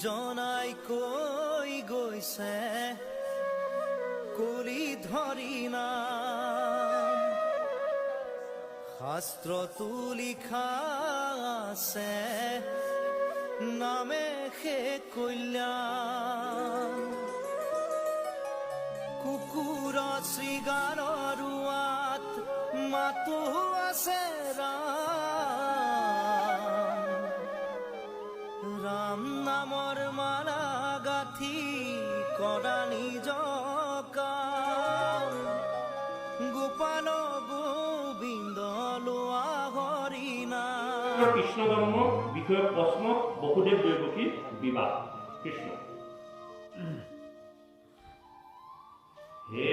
জনাই কৈ গৈছে কুলি ধৰি নাম শাস্ত্ৰতো লিখা আছে নামে সে কল্যাণ কুকুৰ শৃগাৰৰ ৰুৱাত মাতো আছে ৰাম নামৰ মালা গাঁঠি কৰা নিজ কাম গোপাল গোবিন্দ লোৱা হৰি নাম। কৃষ্ণ জন্ম বিষয়ক প্ৰশ্ন বসুদেৱ দৈৱকী বিবাহ। কৃষ্ণ হে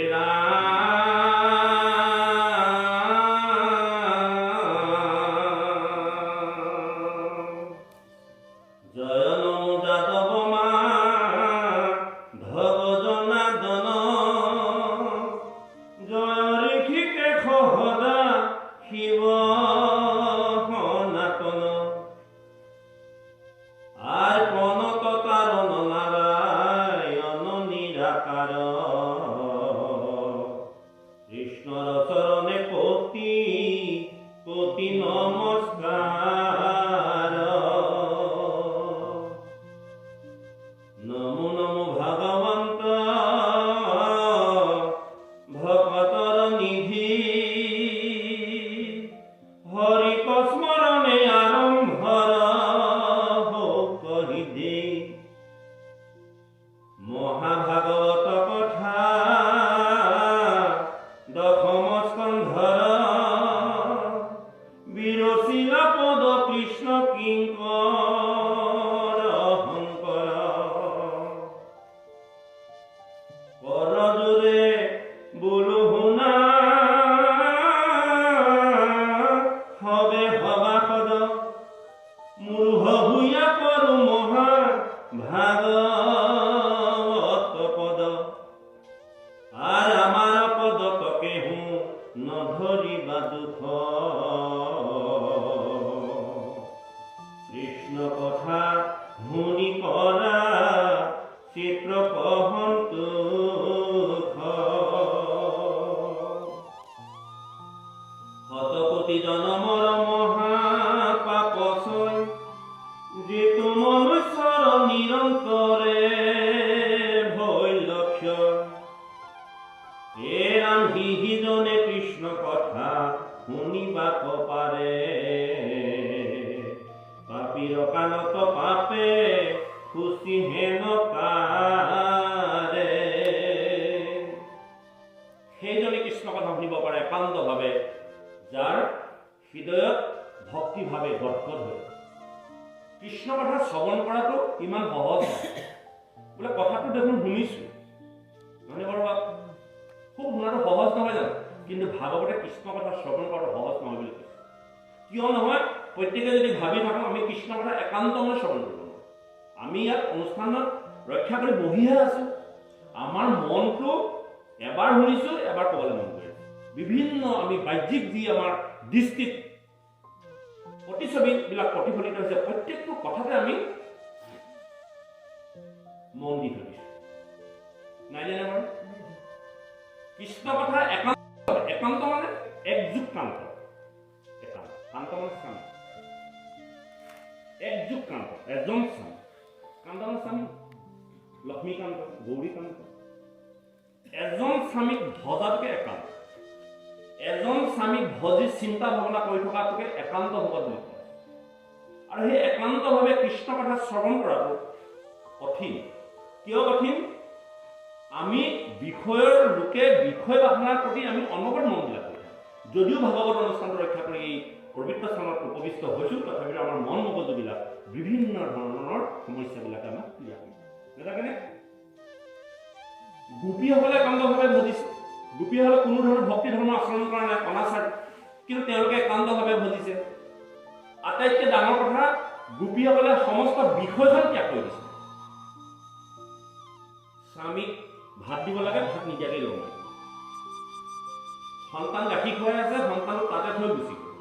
সন্তান গাখীৰ খুৱাই আছে, সন্তানক তাতে থৈ গুচি গ'ল।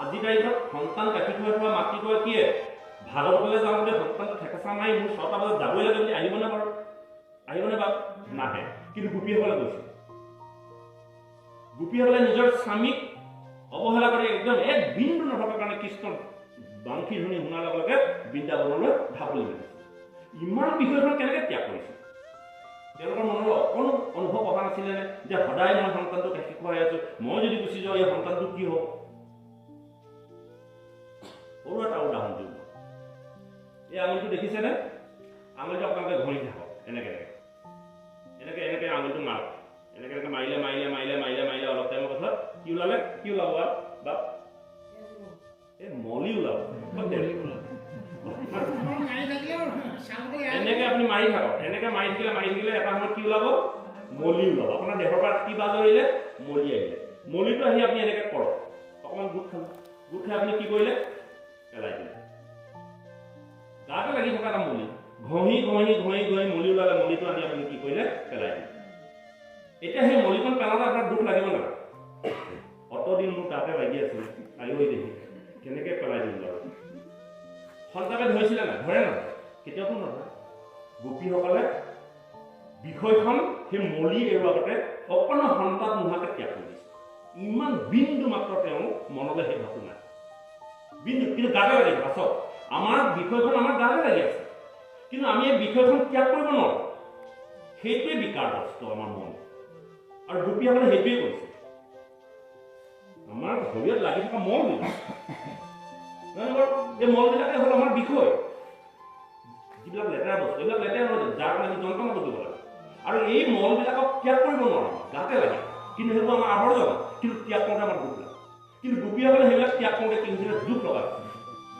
আজি তাৰিখত সন্তান গাখীৰ খুৱাই থোৱা মাতৃগৰাকীয়ে ভাগৱতলৈ যাওঁতে সন্তানটো ঠেকেচা মাৰি মোৰ 6টা বজাত যাবই লাগে বুলি আহিবনে বাৰু? আহিবনে বাৰু? নাহে। কিন্তু গোপীসকলে গৈছে। গোপীসকলে নিজৰ স্বামীক অৱহেলা কৰি একদম এক বিন্দু নথকাৰ কাৰণে কৃষ্ণৰ বাংশী ধ্বনি শুনাৰ লগে লগে বৃন্দাবনলৈ ঢাপলি মেলিছে। ইমান বিষয়খন কেনেকৈ ত্যাগ কৰিছে? তেওঁলোকৰ মনৰ অকণো অনুভৱ অহা নাছিলেনে যে সদায় মই সন্তানটোক গাখীৰ খুৱাই আছো, মই যদি গুচি যাওঁ এই সন্তানটো কি হ'ব? সৰু এটা উদাহৰণ দিওঁ। এই আঙুলিটো দেখিছেনে? আঙুলিটো আপোনালোকে ঘঁহি থাকক। এনেকৈ এনেকৈ এনেকৈ আঙুলিটো মাৰক। এনেকৈ এনেকৈ মাৰিলে মাৰিলে মাৰিলে মাৰিলে মাৰিলে অলপ টাইমৰ পাছত কি ওলালে? কি ওলাব বা এই মলি ওলাব। এনেকৈ আপুনি মাৰি থাকক। এনেকৈ মাৰি থাকিলে এটা সময়ত কি ওলাব? মলি ওলাব। আপোনাৰ দেহৰ পৰা কি বাজ আহিলে? মলি আহিলে। মলিটো আহি আপুনি এনেকৈ কৰক। অকণমান গোট খালে। গোট খাই আপুনি কি কৰিলে? পেলাই দিলে। গাতে লাগি থকা এটা মলি ঘঁহি ঘঁহি ঘঁহি ঘঁহি মলি ওলালে। মলিটো আনি আপুনি কি কৰিলে? পেলাই দিলে। এতিয়া সেই মলিখন পেলাওঁতে আপোনাৰ দুখ লাগিব নালাগে? অতদিন মোৰ তাতে লাগি আছিল, আয়ো দেখি কেনেকৈ পেলাই দিম বাৰু? সন্তাপে ধৰিছিলে নাই? ধৰে নহয়? কেতিয়াওতো নধৰে। গোপীসকলে বিষয়খন সেই মলি এৰোৱাৰ আগতে অকণো সন্তাপ নোহোৱাকৈ ত্যাগ কৰি দিছে। ইমান বিন্দু মাত্ৰ তেওঁ মনলৈ সেই ভাবটো নাই। বিন্দু কিন্তু গাতে লাগি থকা। চাওক, আমাৰ বিষয়খন আমাৰ গাতে লাগি আছে, কিন্তু আমি এই বিষয়খন ত্যাগ কৰিব নোৱাৰোঁ। সেইটোৱে বিকাৰগ্ৰস্ত আমাৰ মন। আৰু গোপীসকলে সেইটোৱে কৰিছে। আমাৰ শৰীৰত লাগি থকা মলবিলাক, এই মলবিলাকে হ'ল আমাৰ বিষয়। যিবিলাক লেতেৰা বস্তু, এইবিলাক লেতেৰা নহয়, যাৰ কাৰণে আমি যন্ত্ৰণা কৰিব লাগে। আৰু এই মলবিলাকক ত্যাগ কৰিব নোৱাৰোঁ, গাতে লাগে। কিন্তু সেইবোৰ আমাৰ আৱৰ্জনা, কিন্তু ত্যাগ কৰোঁতে আমাৰ দুখ লাগে। কিন্তু গোপীসকলে সেইবিলাক ত্যাগ কৰোঁতে কি হৈছিলে? দুখ লগাইছে।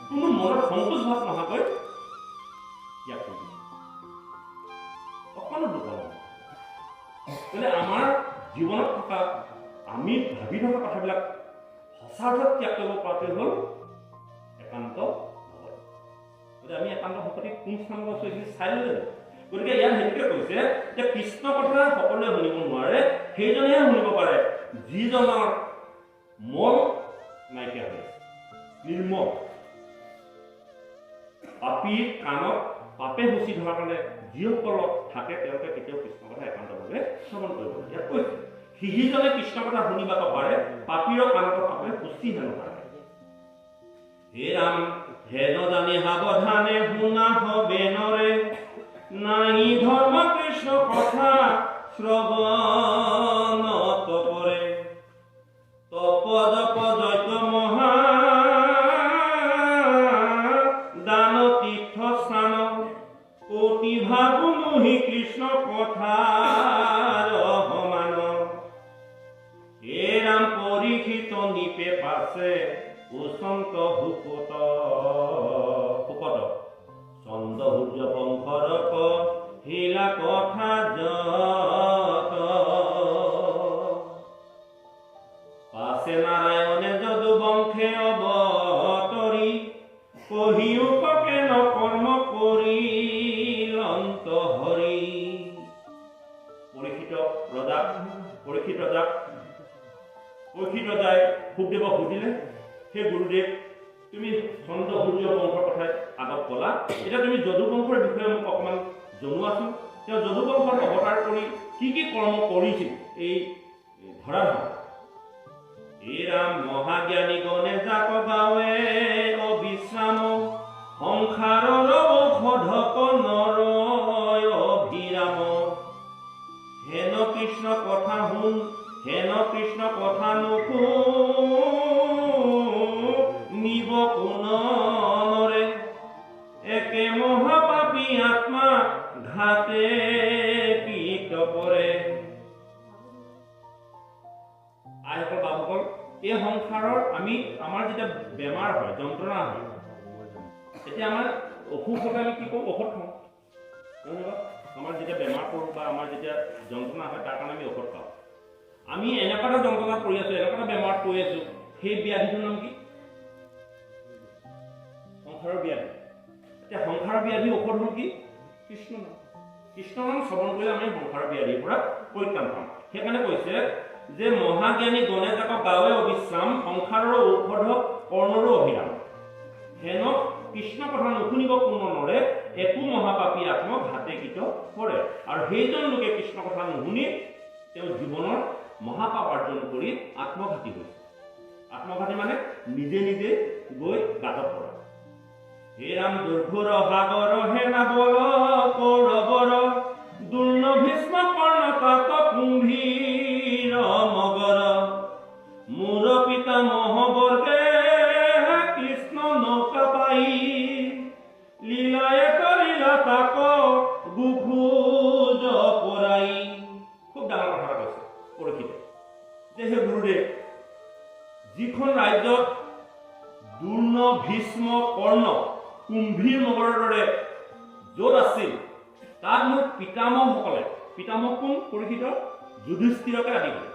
কোনো মনত সন্তোষ ভাৱ নোহোৱাকৈ ত্যাগ কৰি অকণো দুখ নহয়। গতিকে আমাৰ জীৱনত থকা আমি ভাবি থকা কথাবিলাক সঁচা অৰ্থত ত্যাগ কৰিব পৰাটোৱে হ'ল একান্ত ভকতি। গতিকে আমি একান্ত ভকতি কোন স্থানত আছো এইখিনি চাই ল'লে। গতিকে ইয়াত সেইটোকে কৈছে যে কৃষ্ণ কথা সকলোৱে শুনিব নোৱাৰে, সেইজনেহে শুনিব পাৰে যিজনৰ মন নাইকিয়া হৈ আছে, নিৰ্মল। পাপীৰ কাণত পাপে হুচি ধৰাৰ কাৰণে যিসকলত থাকে তেওঁলোকে কেতিয়াও কৃষ্ণ কথা একান্তভাৱে শ্ৰৱণ কৰিব লাগে। ইয়াত কৈছে সিজনে কৃষ্ণ কথা শুনিবাক পাৰে, পাপীৰ কাণত পাপে হুচি হেনো ধৰে। হে ৰাম হেন জানি সাৱধানে শুনা হবে নৰে, নাই ধৰ্ম কৃষ্ণ কথা শ্ৰৱণত কৰে। তপদ পদৈত মহা দান তীৰ্থ স্থান, অতি ভাবু মোহি কৃষ্ণ কথাৰ সমান। হে ৰাম পৰীক্ষিত নিপে পাছে উচন্ত ভূপত চন্দ সূৰ্য বংশৰক শিলা কথা যত। পাছে নাৰায়ণে যদু বংশে অৱতৰি, কহিউকে নকৰ্ম কৰি লন্ত হৰি। পৰীক্ষিত ৰজাই সুখদেৱক সুধিলে, হে গুৰুদেৱ তুমি চন্দ্ৰ সূৰ্য বংশৰ কথাই আগত ক'লা, এতিয়া তুমি যদু বংশৰ বিষয়ে মোক অকণমান জনোৱাচোন। তেওঁ যদু বংশত অৱতাৰ কৰি কি কি কৰ্ম কৰিছিল এই ধৰাধামত। এই ৰাম মহাজ্ঞানী গণে যাক গাৱে অবিশ্ৰাম, সংসাৰৰ ঔষধক নৰয় অভিৰাম। হেন কৃষ্ণ কথা শুন, হেন কৃষ্ণ কথা নিব কোনৰে, একে মহাপাপী আত্মা ঘাতে পীত পৰে। আইসকল বাবুসকল, এই সংসাৰৰ আমাৰ যেতিয়া বেমাৰ হয়, যন্ত্ৰণা হয়, তেতিয়া আমাৰ অসুখ হ'লে আমি কি কৰোঁ? ঔষধ খাওঁ। আমাৰ যেতিয়া বেমাৰ কৰোঁ বা আমাৰ যেতিয়া যন্ত্ৰণা হয় তাৰ কাৰণে আমি ঔষধ খাওঁ। আমি এনেকুৱা এটা যন্ত্ৰণাত পৰি আছো, এনেকুৱা এটা বেমাৰত পৰি আছো, সেই ব্যাধিটোৰ নাম কি? সংসাৰৰ ব্যাধি। এতিয়া সংসাৰৰ ব্যাধি ঔষধ হ'ল কি? কৃষ্ণ নাম। কৃষ্ণ নাম শ্ৰৱণ কৰিলে আমি সংসাৰৰ ব্যাধিৰ পৰা পৰিত্ৰাণ পাম। সেইকাৰণে কৈছে যে মহাজ্ঞানী গণে যাক গাৱে অবিশ্ৰাম, সংসাৰৰ ঔষধ কৰ্ণৰো অভিৰাম। হেন কৃষ্ণ কথা নুশুনিব কোনো নৰে একো মহাপাপী আত্মক ঘাতেকৃত কৰে আৰু সেইজন লোকে কৃষ্ণ কথা নুশুনি তেওঁ জীৱনৰ মহাপাপ অৰ্জন কৰি আত্মঘাতী হৈছে আত্মঘাতী মানে নিজে নিজে গৈ গাতত পৰে হে ৰাম দুৰ্ঘোৰ সাগৰ হে নাবল কৌৰৱৰ দুৰ্ণ ভীষ্ম কৰ্ণ তাত কুম্ভীৰ মগৰ মোৰ পিতা মহাবৰ্গে কৃষ্ণ নৌকা পাই লীলায়ে কৰিলা তাক গুখোজ পৰাই খুব ডাঙৰ কথা কৈছে পৰীক্ষিত যে হে গুৰুদেৱ যিখন ৰাজ্যত দুৰ্ণ ভীষ্ম কৰ্ণ কুম্ভীৰ মগৰৰ দৰে য'ত আছিল তাত মোৰ পিতামহসকলে পিতামহ কোন পৰীক্ষিত যুধিষ্ঠিৰকে আদি কৰে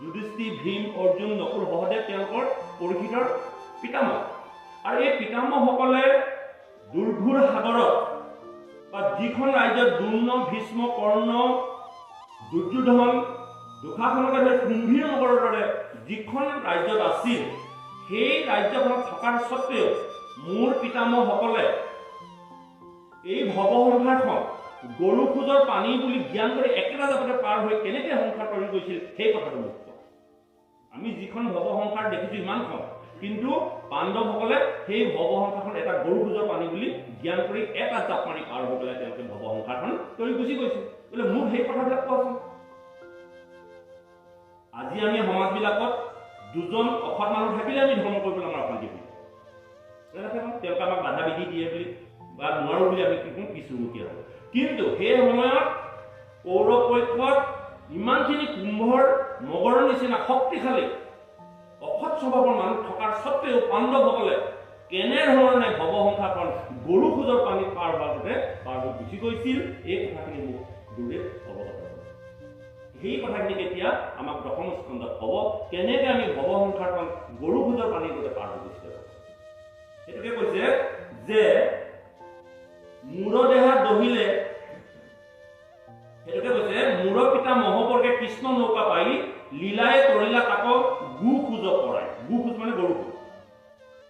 যুধিষ্ঠিৰ ভীম অৰ্জুন নকুল সহদেৱ তেওঁলোকৰ পৰীক্ষিতৰ পিতামহ আৰু এই পিতামহসকলে দুৰ্ঘোৰ সাগৰত বা যিখন ৰাজ্যত দুৰ্ণ ভীষ্ম কৰ্ণ দুৰ্যোধন দুঃশাসনকে ধৰি কুম্ভীৰ মগৰৰ দৰে যিখন ৰাজ্যত আছিল সেই ৰাজ্যখনত থকাৰ স্বত্বেও মোৰ পিতামহসকলে এই ভৱসংসাৰখন গৰু খোজৰ পানী বুলি জ্ঞান কৰি একেটা জাপতে পাৰ হৈ কেনেকৈ সংসাৰ কৰি গৈছিল সেই কথাটো মুক্ত আমি যিখন ভৱসংসাৰ দেখিছো ইমানখন কিন্তু পাণ্ডৱসকলে সেই ভৱসংসাৰখন এটা গৰু খোজৰ পানী বুলি জ্ঞান কৰি এটা জাপ মাৰি পাৰ হৈ পেলাই তেওঁলোকে ভৱসংসাৰখন কৰি গুচি গৈছিল বোলে মোক সেই কথাবিলাক কোৱাচোন আজি আমি সমাজবিলাকত দুজন অসৎ মানুহ থাকিলে আমি ধৰ্ম কৰিবলৈ আমাৰ অশান্তি হয় তেওঁলোকে আমাক বাধা বিধি দিয়ে বুলি বা নোৱাৰো বুলি আমি কি কওঁ কিছুমুখীয়া হওঁ কিন্তু সেই সময়ত কৌৰৱ পক্ষত ইমানখিনি কুম্ভৰ মগৰৰ নিচিনা শক্তিশালী অসৎ স্বভাৱৰ মানুহ থকাৰ স্বত্বেও পাণ্ডৱসকলে কেনেধৰণে ভৱসংসাৰখন গৰু খোজৰ পানীত পাৰ হোৱাতে পাৰ হৈ গুচি গৈছিল এই কথাখিনি মোক গুৰুদেৱ অৱগত সেই কথাখিনি এতিয়া আমাক দশম স্কন্ধত ক'ব কেনেকৈ আমি ভৱসংসাৰখন গৰু খোজৰ পানীৰ গতে পাৰ হৈ গৈছিল সেইটোকে কৈছে যে মূৰ দেহা দহিলে সেইটোকে কৈছে মূৰ পিতা মহাবৰ্গে কৃষ্ণ নৌকা পাই লীলায়ে কৰিলা তাক গু খোজ পৰাই গু খোজ মানে গৰু খোজ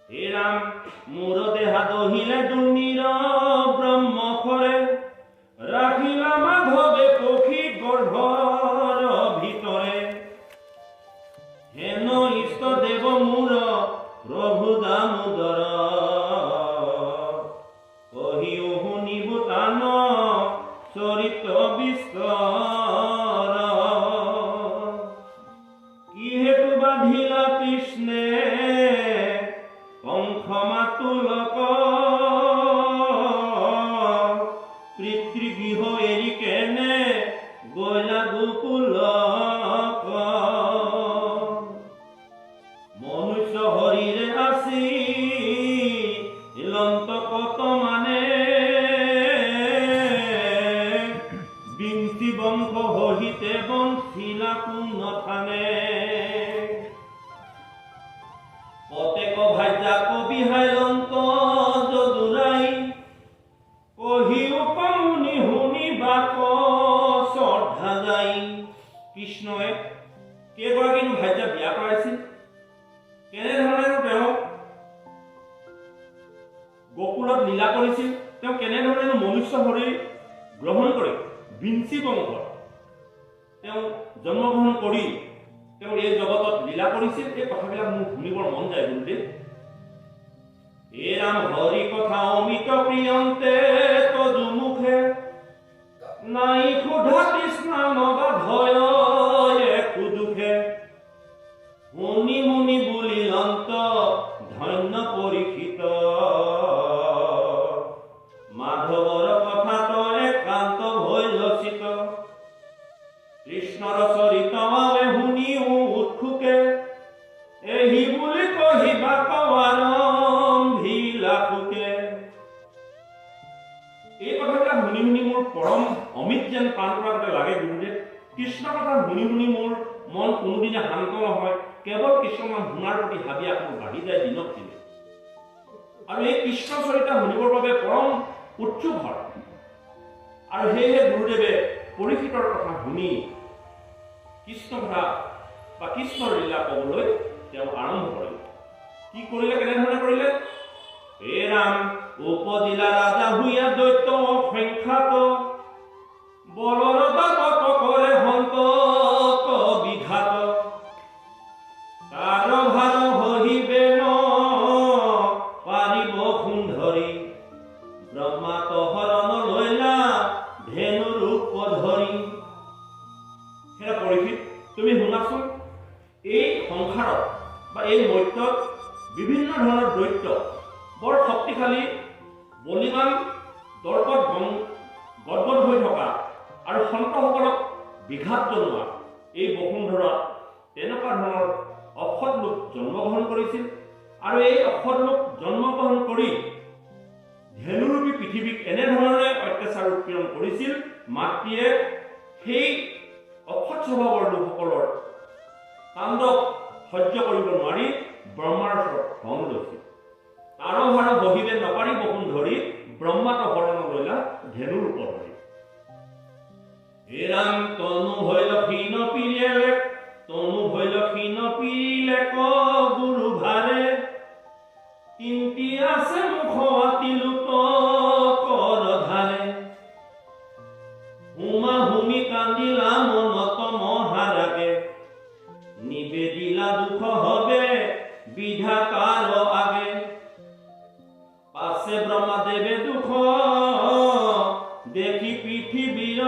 হে ৰাম মূৰ দেহা দহিলে দুৰ্নীৰ ব্ৰহ্মখৰে ৰাখিলা মাধৱে পক্ষী গৰ্ভৰ ভিতৰে হেন ইষ্ট দেৱ মূৰ প্ৰভু দামোদৰ কহিও শুনিব তান চৰিত্ৰ বিস্তৰ কিহেতু বাধিলা কৃষ্ণে কংস মাতুলক পিতৃগৃহ এৰি কেনে গলা গোকুলক মনুষ্য হৰিৰে আছি লন্ত কত মানে বিংতি বংশ হহিতে বংশীলা পুণ্য থানে প্ৰত্যেক ভাজ্যা কবি হাইলন্ত যদুৰাই কহি উপমুনি শুনি বাক শ্ৰদ্ধা যায় কৃষ্ণই কেইগৰাকীনো ভাজ্যা বিয়া কৰাইছিল কেনেধৰণে তেওঁ গোকুলত লীলা কৰিছিল তেওঁ কেনেধৰণে মনুষ্য শৰীৰ গ্ৰহণ কৰি বিঞ্চি বংশত তেওঁ জন্মগ্ৰহণ কৰি তেওঁ এই জগতত লীলা কৰিছিল এই কথাবিলাক মোৰ শুনিবৰ মন যায় গুৰুদেৱ হে ৰাম হৰি কথা অমিত প্ৰিয়ন্তে তদুমুখে নাই ক্ষুধা তৃষ্ণা নবা ভয় একো দুখে মুনি মুনি বুলি অন্ত ধন্য পৰীক্ষিত মাধৱৰ কথাত একান্ত হৈ লচিত কৃষ্ণৰ চৰিত শুনিও উৎসুকে এহি বুলি কহিবা কৱাৰম্ভিলা সুকে এই কথাবিলাক শুনি শুনি মোৰ পৰম অমিত যেন প্ৰাণ কৰা লাগে গুৰুদেৱ কৃষ্ণ কথা শুনি শুনি মোৰ মন কোনোদিনে শান্ত নহয় কেৱল কিছুমান শুনাৰ প্ৰতি হাবি আকৌ বাঢ়ি যায় দিনক দিনে আৰু এই কৃষ্ণ চৰিত্ৰ শুনিবৰ বাবে পৰম উৎসুক হয় আৰু সেয়েহে গুৰুদেৱে পৰীক্ষিতৰ কথা শুনি কৃষ্ণ কথা বা কৃষ্ণৰ লীলা ক'বলৈ তেওঁ আৰম্ভ কৰিলে কি কৰিলে কেনেধৰণে কৰিলে হে ৰাম উপজিলা ৰাজা হুয়া দৈত্য অসংখ্যাত বলৰ দাপত কৰে সন্তত বিঘাত তাৰ ভাৰ হহিবে ন পাৰিব সুন্ধৰি ব্ৰহ্মাত হৰণ লৈলা ধেনু ৰূপ ধৰি। হে পৰীক্ষিত, তুমি শুনাচোন, এই সংসাৰত বা এই মৰ্ত্যত বিভিন্ন ধৰণৰ দৈত্য বৰ শক্তিশালী বলিৱান দৰ্পত গদগদ হৈ থকা আৰু সন্তসকলক বিঘাত জনোৱা এই বসুন্ধৰাত তেনেকুৱা ধৰণৰ অসৎ লোক জন্মগ্ৰহণ কৰিছিল। আৰু এই অসৎ লোক জন্মগ্ৰহণ কৰি ধেনুৰূপী পৃথিৱীক এনেধৰণে অত্যাচাৰ উৎপীড়ন কৰিছিল, মাতৃয়ে সেই অসৎ স্বভাৱৰ লোকসকলৰ তাণ্ডৱ সহ্য কৰিব নোৱাৰি ব্ৰহ্মাৰ ওচৰত ধন লৈছিল। তাৰ ভাৰ বহিলে নপাৰি বসুন্ধৰি ব্ৰহ্মাত হৰণ লৈলা ধেনু ৰূপ ধৰি। হে ৰাম তনু ভৈল ক্ষীণ পিৰিলে ক গুৰু ভাৰে তিনটি আছে মুখ আতিলুত কৰ ধাৰে হুমা হুমি কান্দিলা মনত মহাৰাগে নিবেদিলা দুখ হবে বিধাতাৰ আগে পাছে ব্ৰহ্মাদেৱে দুখ দেখি পৃথিৱীৰ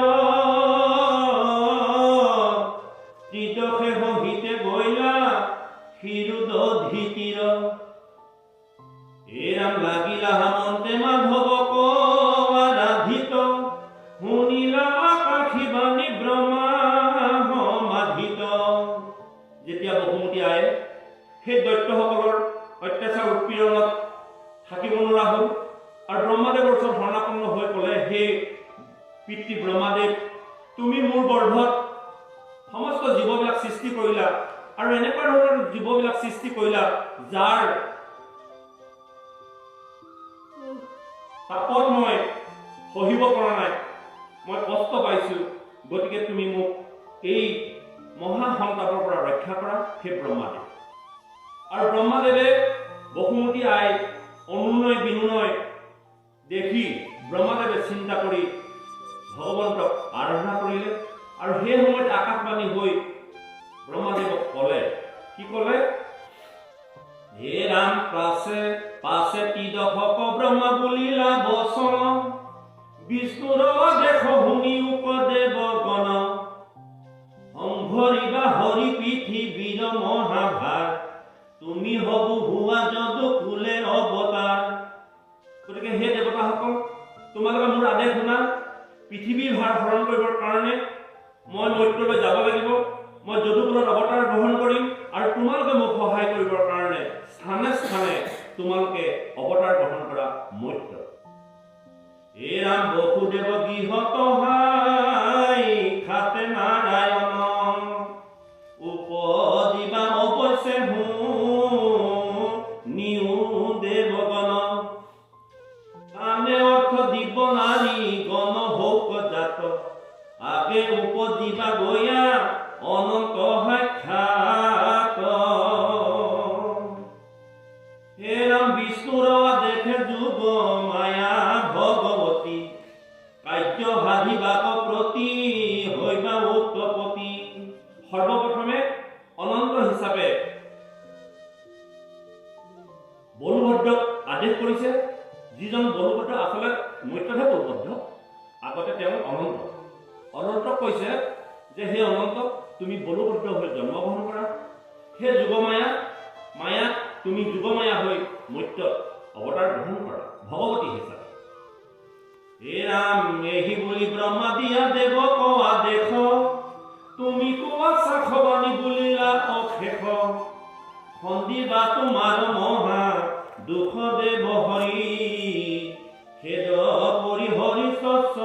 ত্ৰিদশে সহিতে গৈলা ক্ষীৰোদধিতিৰ। হে ৰাম লাগিলা হামন্তে মাধৱ আৰাধিত শুনিলা আকাশী বাণী ব্ৰহ্মা সমাধিত। যেতিয়া বসুমতী আয়ে সেই দৈত্যসকলৰ অত্যাচাৰ উৎপীড়নত থাকিব নোৱাৰা হ'ল আৰু ব্ৰহ্মাদেৱৰ ওচৰত শৰণাপন্ন হৈ ক'লে, হে পিতৃ ব্ৰহ্মাদেৱ, তুমি মোৰ গৰ্ভত সমস্ত জীৱবিলাক সৃষ্টি কৰিলা আৰু এনেকুৱা ধৰণৰ জীৱবিলাক সৃষ্টি কৰিলা যাৰ তাপত মই সহিব পৰা নাই, মই কষ্ট পাইছো, গতিকে তুমি মোক এই মহা সংতাপৰ পৰা ৰক্ষা কৰা হে ব্ৰহ্মাদেৱ। আৰু ব্ৰহ্মাদেৱে বসুমতী আই অনুনয় বিনুনয় দেখি ব্ৰহ্মাদেৱে চিন্তা কৰি ভগৱন্তক আৰাধনা কৰিলে আৰু সেই সময়ত আকাশবাণী হৈ ব্ৰহ্মাদেৱক ক'লে, কি ক'লে? হে ৰাম পাছে ত্ৰিদশক ব্ৰহ্মা বুলিলা বচন বিষ্ণুৰ দেশ শুনি উপদেৱ গণ সংঘৰিবা হৰি পৃথিৱীৰ মহাভাৰ তুমি হবু হোৱা যদু কুলে অৱতাৰ। গতিকে হে দেৱতাসকল, তোমালোকে মোৰ আদেশ শুনা। পৃথিৱীৰ ভাৰ হৰণ কৰিবৰ কাৰণে মই মৰ্ত্যলৈ যাব লাগিব, মই যদুকুলত অৱতাৰ গ্ৰহণ কৰিম আৰু তোমালোকে মোক সহায় কৰিবৰ কাৰণে স্থানে স্থানে তোমালোকে অৱতাৰ গ্ৰহণ কৰা মৰ্ত্য। হে ৰাম বসুদেৱ গৃহত হাই খাতে নাৰায়ণ উপজিবা অৱশ্যে নিউ দেৱগণ কামে অৰ্থ দিব নাৰী গণ হৌক জাত আগে উপজিবা গয়া অনন্ত সাক্ষাৎ। হে ৰাম বিষ্ণুৰ দেখে যুগ মায়া ভগৱতী কাৰ্য সাধিবাক প্ৰতি হৈবা উৎপত্তি। সৰ্বপ্ৰথমে অনন্ত হিচাপে বলুভদ্ৰক আদেশ কৰিছে, যিজন বলুভদ্ৰ আচলতে মৰ্ত্যতহে বলুভদ্ৰ, আগতে তেওঁ অনন্তক কৈছে যে হে অনন্ত, তুমি বলুভদ্ৰ হৈ জন্মগ্ৰহণ কৰা, হে মায়া তুমি যুগমায়া হৈ মৰ্ত্যত অৱতাৰ গ্ৰহণ কৰা ভগৱতী হিচাপে। হে ৰাম এহি বুলি ব্ৰহ্মা দিয়া দেৱ কোৱা দেখ তুমি কোৱা সাখবাণী বুলিলা অশেষ সন্দিবা তোমাৰ মহা দুখ দেৱ হৰি খেদ পৰি হৰি স্বচ্ছ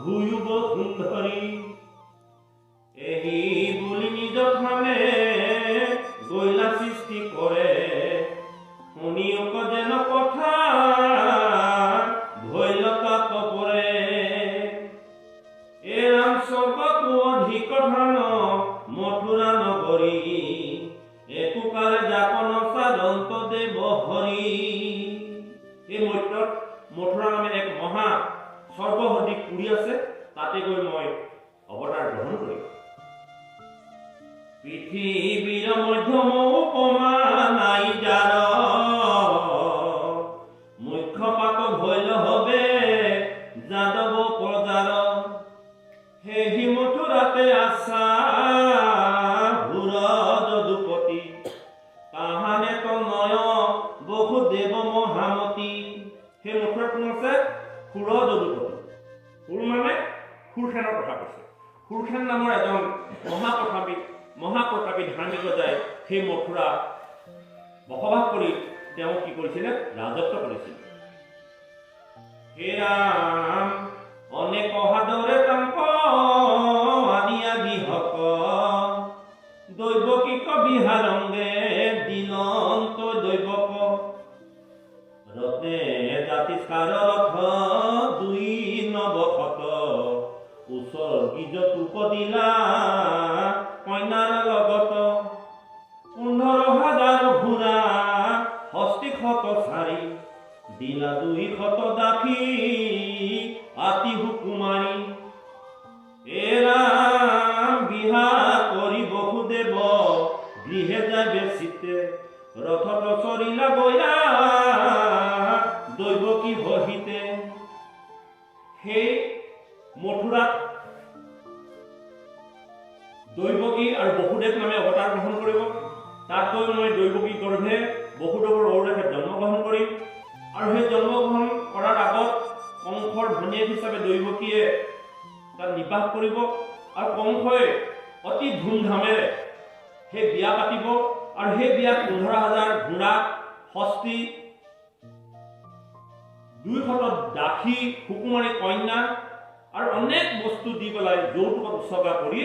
ভূয়ুব সুন্দৰী। এহি বুলি নিজ ধামে গৈলা সৃষ্টি কৰে শুনিওক যেন কথা ভৈলতাপ পৰে। এ ৰাম স্বৰ্গতো অধিক ধান মথুৰা নগৰী একোকালে যাপন সাধন্ত দেৱ হৰি। মহা সৰ্বহদি পুৰি আছে, তাতে গৈ মই অৱতাৰ গ্ৰহণ কৰিম। পৃথিৱীৰ মধ্যম উপমা নাই যাৰ, মুখ্য পাক ভৈল হবে যাদৱ প্ৰজাৰ। সেই মথুৰাতে আছা ভূৰ যদুপতি, তাহানে তনয় বসুদেৱ মহামতী। সেই মথুৰাত কোন আছে? সুৰ যদুপতি। সুৰ মানে সুৰসেনৰ কথা কৈছে। সুৰসেন নামৰ এজন মহাপ্ৰতাপী ধাৰ্মিক ৰজাই সেই মথুৰা বসবাস কৰি তেওঁ কি কৰিছিলে? ৰাজত্ব কৰিছিল। হে ৰাম অনেক সাদৰে তাংক আনিয়া গৃহক, দৈৱকীক বিহাৰংগে দিনন্ত দৈৱক। ৰত্নে জাতিস্কাৰ ৰথ দুই নৱশত, উৎসৰ্গীজ তুপ দিলা কন্যাৰ লগত। 15,000 ঘোঁৰা হস্তিশত চাৰি, দিলা 200 দাসী আতি সুকুমাৰী। এ ৰাম বিহা কৰি বসুদেৱ গৃহে যায় বেচিতে, ৰথত চৰিলা গয়া দৈৱকী বহিতে। সেই মথুৰাত দৈৱকী আৰু বসুদেৱ নামে অৱতাৰ গ্ৰহণ কৰিব। তাত গৈ মই দৈৱকী গৰ্ভে বসুদেৱৰ ঔৰসে জন্মগ্ৰহণ কৰিম। আৰু সেই জন্মগ্ৰহণ কৰাৰ আগত কংসৰ ভনীয়েক হিচাপে দৈৱকীয়ে তাত নিবাস কৰিব। আৰু কংসই অতি ধুমধামেৰে সেই বিয়া পাতিব। আৰু সেই বিয়াত 15,000 ঘোঁৰা, হস্তি, 200 দাসী, সুকুমাৰী কন্যা আৰু অনেক বস্তু দি পেলাই যৌতুকত উৎসৰ্গা কৰি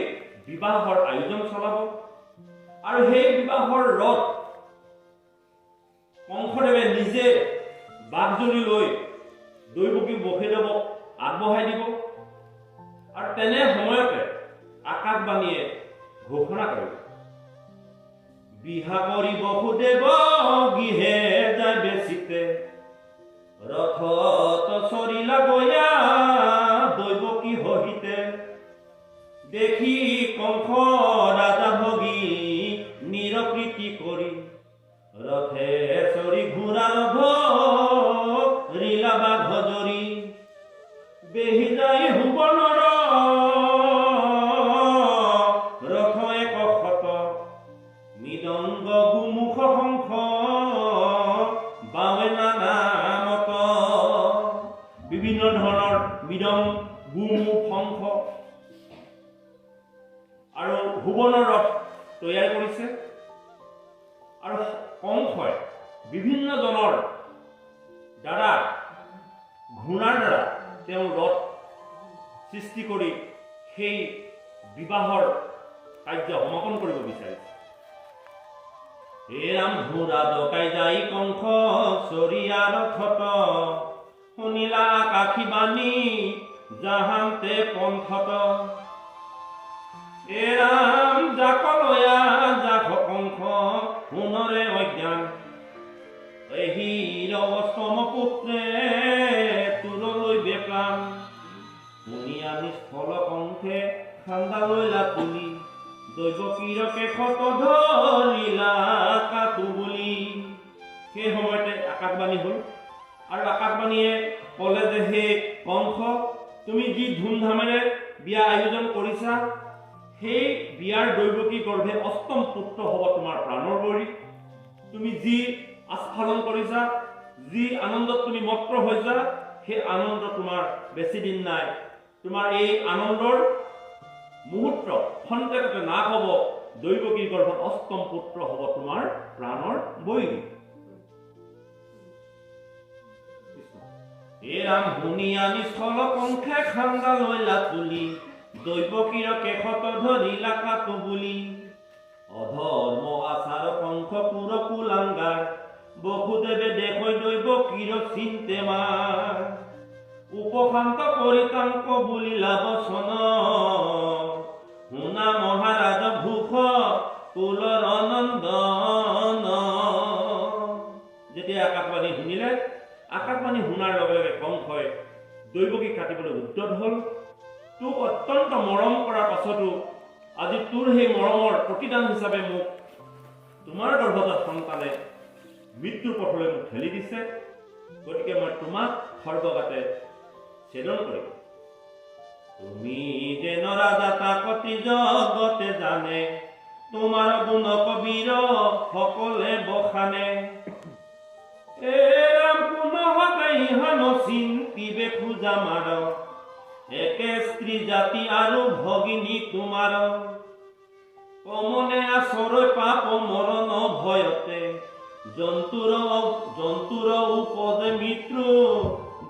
বিবাহৰ আয়োজন চলাব। আৰু সেই বিবাহৰ ৰথ কংসদেৱে নিজে বাঘজনী লৈ দৈৱকী বসুদেৱক আগবঢ়াই দিব। আৰু তেনে সময়তে আকাশবাণীয়ে ঘোষণা কৰিব, বিহা কৰি বসুদেৱ গৃহে যায় বেচিতে, ৰথত চৰিলা গয়া দৈৱকী সহিতে। দেখি কংস ৰাজা ভগী নিৰকৃতি কৰি, ৰথে চৰি ঘোঁৰা ৰধ ৰিলা বাঘ জৰি। বেহি যায় ভুৱনৰ ৰথ 100, মৃদংগ গুমুখ শংখ বাৱে নানামত। বিভিন্ন ধৰণৰ মৃদং, গুমুখ, শংখ আৰু ভুৱনৰ ৰথ তৈয়াৰ কৰিছে। আৰু কংসই বিভিন্ন জনৰ দ্বাৰা, ঘোঁৰাৰ দ্বাৰা তেওঁ ৰথ সৃষ্টি কৰি সেই বিবাহৰ কাৰ্য সমাপন কৰিব বিচাৰিছে। হে ৰাম ঘোঁৰা ডকাই যাই কংস চৰিয়া ৰথত, শুনিলা আকাশী বাণী জাহান্তে পন্থত। হে ৰাম জাকলয়া জাক কংস শুনৰে অজ্ঞান, এহিৰ অষ্টম পুত্ৰে তোৰলৈ বেপ্ৰাণ। শুনিয়া নিষ্ফল কংসে খান্দা লৈলা তুলি, দৈৱকীৰ কেশত ধৰিলা কাটো বুলি। সেই সময়তে আকাশবাণী হ'ল। আৰু আকাশবাণীয়ে ক'লে যে হে কংস, তুমি যি ধুমধামেৰে বিয়া আয়োজন কৰিছা, সেই বিয়াৰ দৈৱকী গৰ্ভে অষ্টম পুত্ৰ হ'ব তোমাৰ প্ৰাণৰ বৰি। তুমি যি আস্ফালন কৰিছা, যি আনন্দত তুমি মত্ত হৈছা, সেই আনন্দ তোমাৰ বেছি দিন নাই। তোমাৰ এই আনন্দৰ মুহূৰ্ত খন্তেকতে নাশ হ'ব। দৈৱকী গৰ্ভত অষ্টম পুত্ৰ হ'ব তোমাৰ প্ৰাণৰ বৈৰী। হে ৰাম শুনিয়া নিষ্ফল কংসে খান্দা লৈলা তুলি, দৈৱকীৰ কেশত ধৰিলা কাটো বুলি। অধৰ্ম আচাৰ কংস পুৰ কুলাংগাৰ, বসুদেৱে দেখৈ দৈৱকীৰ চিন্তে মাৰ। উপশান্ত পৰিতাংক বুলিলা বচন, শুনা মহাৰাজ ভূষ কুলৰ নন্দন। যেতিয়া আকাশবাণী শুনিলে, আকাশবাণী শুনাৰ লগে লগে কংসই দৈৱকীক কাটিবলৈ উদ্যত হ'ল। তোক অত্যন্ত মৰম কৰাৰ পাছতো আজি তোৰ সেই মৰমৰ প্ৰতিদান হিচাপে মোক তোমাৰ গৰ্ভজাত সন্তানে মৃত্যুৰ পথলৈ মোক ঠেলি দিছে। গতিকে মই তোমাক স্বৰ্গগাতে ছেদন কৰিম। তুমি যে নৰাজাতা কতি জগতে জানে, তোমাৰ গুণ কবিৰ সকলে বখানে। এৰাম পুনঃ কাইহন চিন্তিবে পূজা মাৰ, একে স্ত্ৰী জাতি আৰু ভগিনী তোমাৰ। কমনে আচৰৈ পাপ মৰণ ভয়তে, জন্তুৰ উপদে মৃত্যু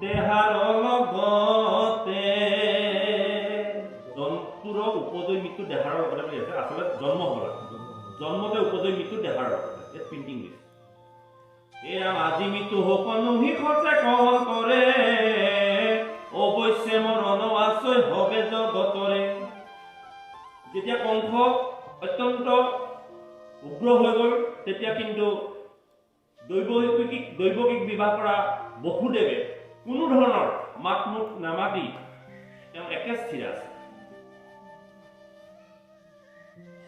দেহাৰ লগতে। জন্তুৰ উপদয় মৃত্যু দেহাৰৰ লগতে বুলি আছে, আচলতে জন্ম হ'ব লাগে। জন্মতে উপদয় মৃত্যু দেহাৰৰ লগতে প্ৰিণ্টিং দিছে। এয়া আজি মৃত্যু সকলো শিখতে কল কৰে, অৱশ্যে মৰণ আচয় হবে জগতৰে। যেতিয়া কংস অত্যন্ত উগ্ৰ হৈ গ'ল, তেতিয়া কিন্তু দৈৱকীক বিবাহ কৰা বসুদেৱে কোনো ধৰণৰ মাত মুখ নামাতি তেওঁ একে স্থিৰ আছে।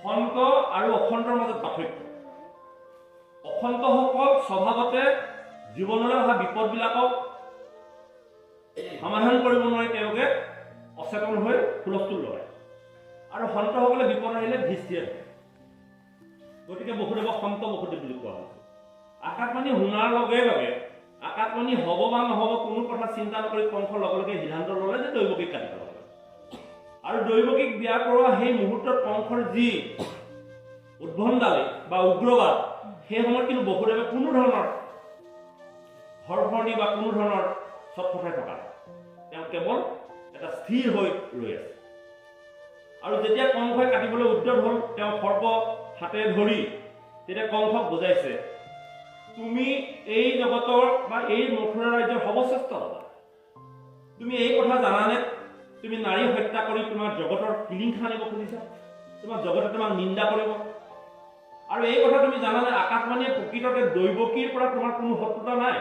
সন্ত আৰু অসন্তৰ মাজত পাৰ্থক্য। অসন্তসকল স্বভাৱতে জীৱনলৈ অহা বিপদবিলাকক সমাধান কৰিব নোৱাৰি তেওঁলোকে অচেতন হৈ হুলস্থুল লগায়, আৰু সন্তসকলে বিপদ আহিলে ধিষ্ঠিৰে থাকে। গতিকে বসুদেৱক সন্ত বসুদেৱ বুলি কোৱা হৈছে। আকাশবাণী শুনাৰ লগে লগে আকাশবাণী হ'ব বা নহ'ব কোনো কথা চিন্তা নকৰি কংসৰ লগে লগে সিদ্ধান্ত ল'লে যে দৈৱকীক কাটি পেলাব লাগে। আৰু দৈৱকীক বিয়া কৰোৱা সেই মুহূৰ্তত কংসৰ যি উদ্ভণ্ডালি বা উগ্ৰবাদ, সেই সময়ত কিন্তু বসুদেৱে কোনো ধৰণৰ হৰভৰণি বা কোনো ধৰণৰ চটফটাই থকা নাই। তেওঁ কেৱল এটা স্থিৰ হৈ ৰৈ আছে। আৰু যেতিয়া কংসই কাটিবলৈ উদ্যত হ'ল, তেওঁ সৰ্ব হাতে ধৰি তেতিয়া কংসক বুজাইছে, তুমি এই জগতৰ বা এই মথুৰা ৰাজ্যৰ সৰ্বশ্ৰেষ্ঠ ৰজা। তুমি এই কথা জানানে? তুমি নাৰী হত্যা কৰি তোমাৰ জগতৰ কিলিংখা আনিব খুজিছা, তোমাক জগতে তোমাক নিন্দা কৰিব। আৰু এই কথা তুমি জানানে? আকাশবাণীয়ে প্ৰকৃততে দৈৱকীৰ পৰা তোমাৰ কোনো শত্ৰুতা নাই।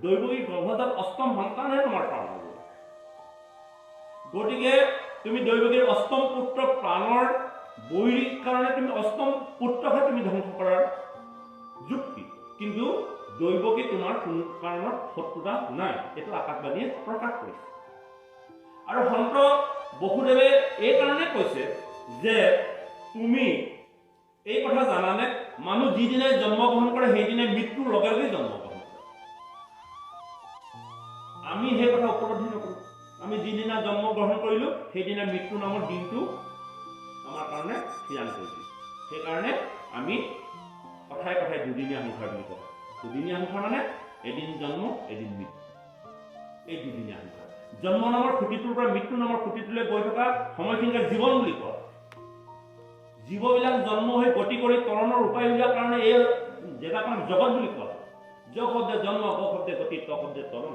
দৈৱকীৰ গৰ্ভজাত অষ্টম সন্তানহে তোমাৰ প্ৰাণ হ'ব। গতিকে তুমি দৈৱকীৰ অষ্টম পুত্ৰ প্ৰাণৰ বৈৰীৰ কাৰণে তুমি অষ্টম পুত্ৰকহে তুমি ধ্বংস কৰাৰ যুক্তি, কিন্তু দৈৱকী তোমাৰ কোনো কাৰণত শত্ৰুতা নাই, এইটো আকাশবাণীয়ে প্ৰকাশ কৰিছে। আৰু সন্ত বসুদেৱে এই কাৰণে কৈছে যে তুমি এই কথা জানানে? মানুহ যিদিনাই জন্মগ্ৰহণ কৰে সেইদিনাই মৃত্যুৰ লগে লগে জন্মগ্ৰহণ কৰে। আমি সেই কথা উপলব্ধি নকৰোঁ। আমি যিদিনা জন্মগ্ৰহণ কৰিলোঁ সেইদিনা মৃত্যু নামৰ দিনটো আমাৰ কাৰণে থিৰাং কৰি দিছোঁ। সেইকাৰণে আমি কথাই কথাই দুদিনীয়া সংসাৰ বুলি কওঁ। দুদিনীয়া সংসাৰ মানে এদিন জন্ম এদিন মৃত্যু, এই দুদিনীয়া সংসাৰ। জন্ম নামৰ খুঁটিটোৰ পৰা মৃত্যু নামৰ খুঁটিটোলৈ গৈ থকা সময়খিনিকে জীৱন বুলি কোৱা। জীৱবিলাক জন্ম হৈ গতি কৰি তৰণৰ উপায় উলিওৱাৰ কাৰণে এই জেগাখনক জগত বুলি কোৱা হয়। জ শব্দে জন্ম, গ শব্দে গতি, ত শব্দে তৰণ।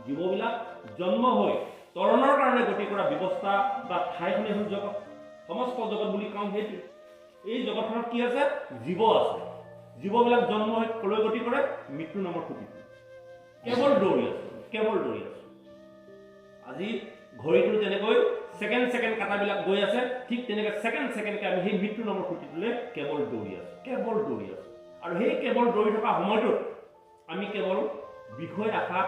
জীৱবিলাক জন্ম হৈ তৰণৰ কাৰণে গতি কৰা ব্যৱস্থা বা ঠাইখনেই হ'ল জগত। সমস্ত জগত বুলি কওঁ সেইটো। এই জগতখনত কি আছে? জীৱ আছে। জীৱবিলাক জন্ম হৈ কলৈ গতি কৰে? মৃত্যু নামৰ খুঁটিটো। কেৱল দৌৰি আছো, কেৱল দৌৰি আছো। আজি ঘড়ীটো যেনেকৈ ছেকেণ্ড ছেকেণ্ড কাটাবিলাক গৈ আছে, ঠিক তেনেকৈ ছেকেণ্ড ছেকেণ্ডকে আমি সেই মৃত্যু নামৰ খুঁটিটোলৈ কেৱল দৌৰি আছো, কেৱল দৌৰি আছো। আৰু সেই কেৱল দৌৰি থকা সময়টোত আমি কেৱল বিষয় আশা